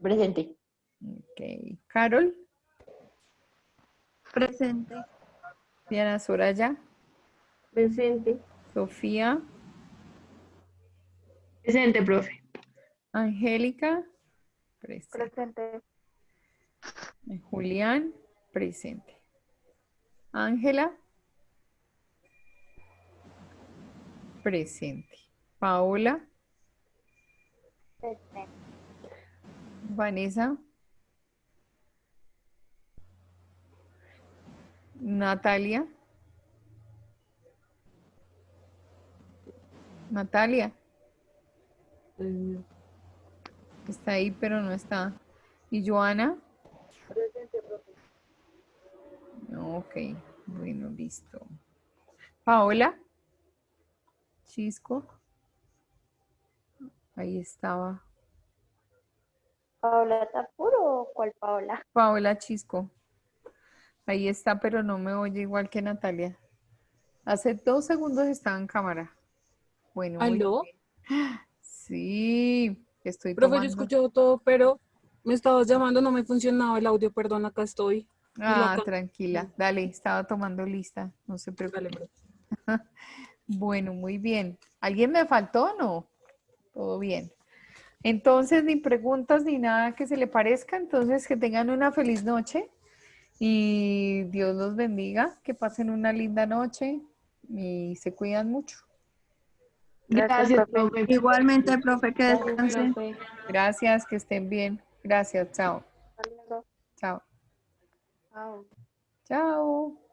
Presente. Ok. Carol. Presente. Diana Soraya. Presente. Sofía. Presente, profe. Angélica. Presente. Presente. Julián. Presente. Ángela. Presente. Paola. Presente. Vanessa. Natalia. Natalia. Está ahí, pero no está. ¿Y Joana? Presente, profe. Ok, bueno, listo. Paola. Chisco. Ahí estaba. ¿Paola Tapuro o cuál Paola? Paola Chisco. Ahí está, pero no me oye igual que Natalia. Hace 2 segundos estaba en cámara. Bueno, muy ¿Aló? bien. Sí, estoy Profe, yo tomando. escucho todo, pero me estabas llamando, no me funcionaba el audio, perdón, acá estoy. Tranquila. Dale, estaba tomando lista. No se preocupe. Dale, Bueno, muy bien. ¿Alguien me faltó o no? Todo bien. Entonces, ni preguntas ni nada que se le parezca. Entonces, que tengan una feliz noche y Dios los bendiga. Que pasen una linda noche y se cuidan mucho. Gracias, profe. Igualmente, profe, que Gracias, descansen. profe. Gracias, que estén bien. Gracias, chao. Hasta luego. Chao. Chao. Chao.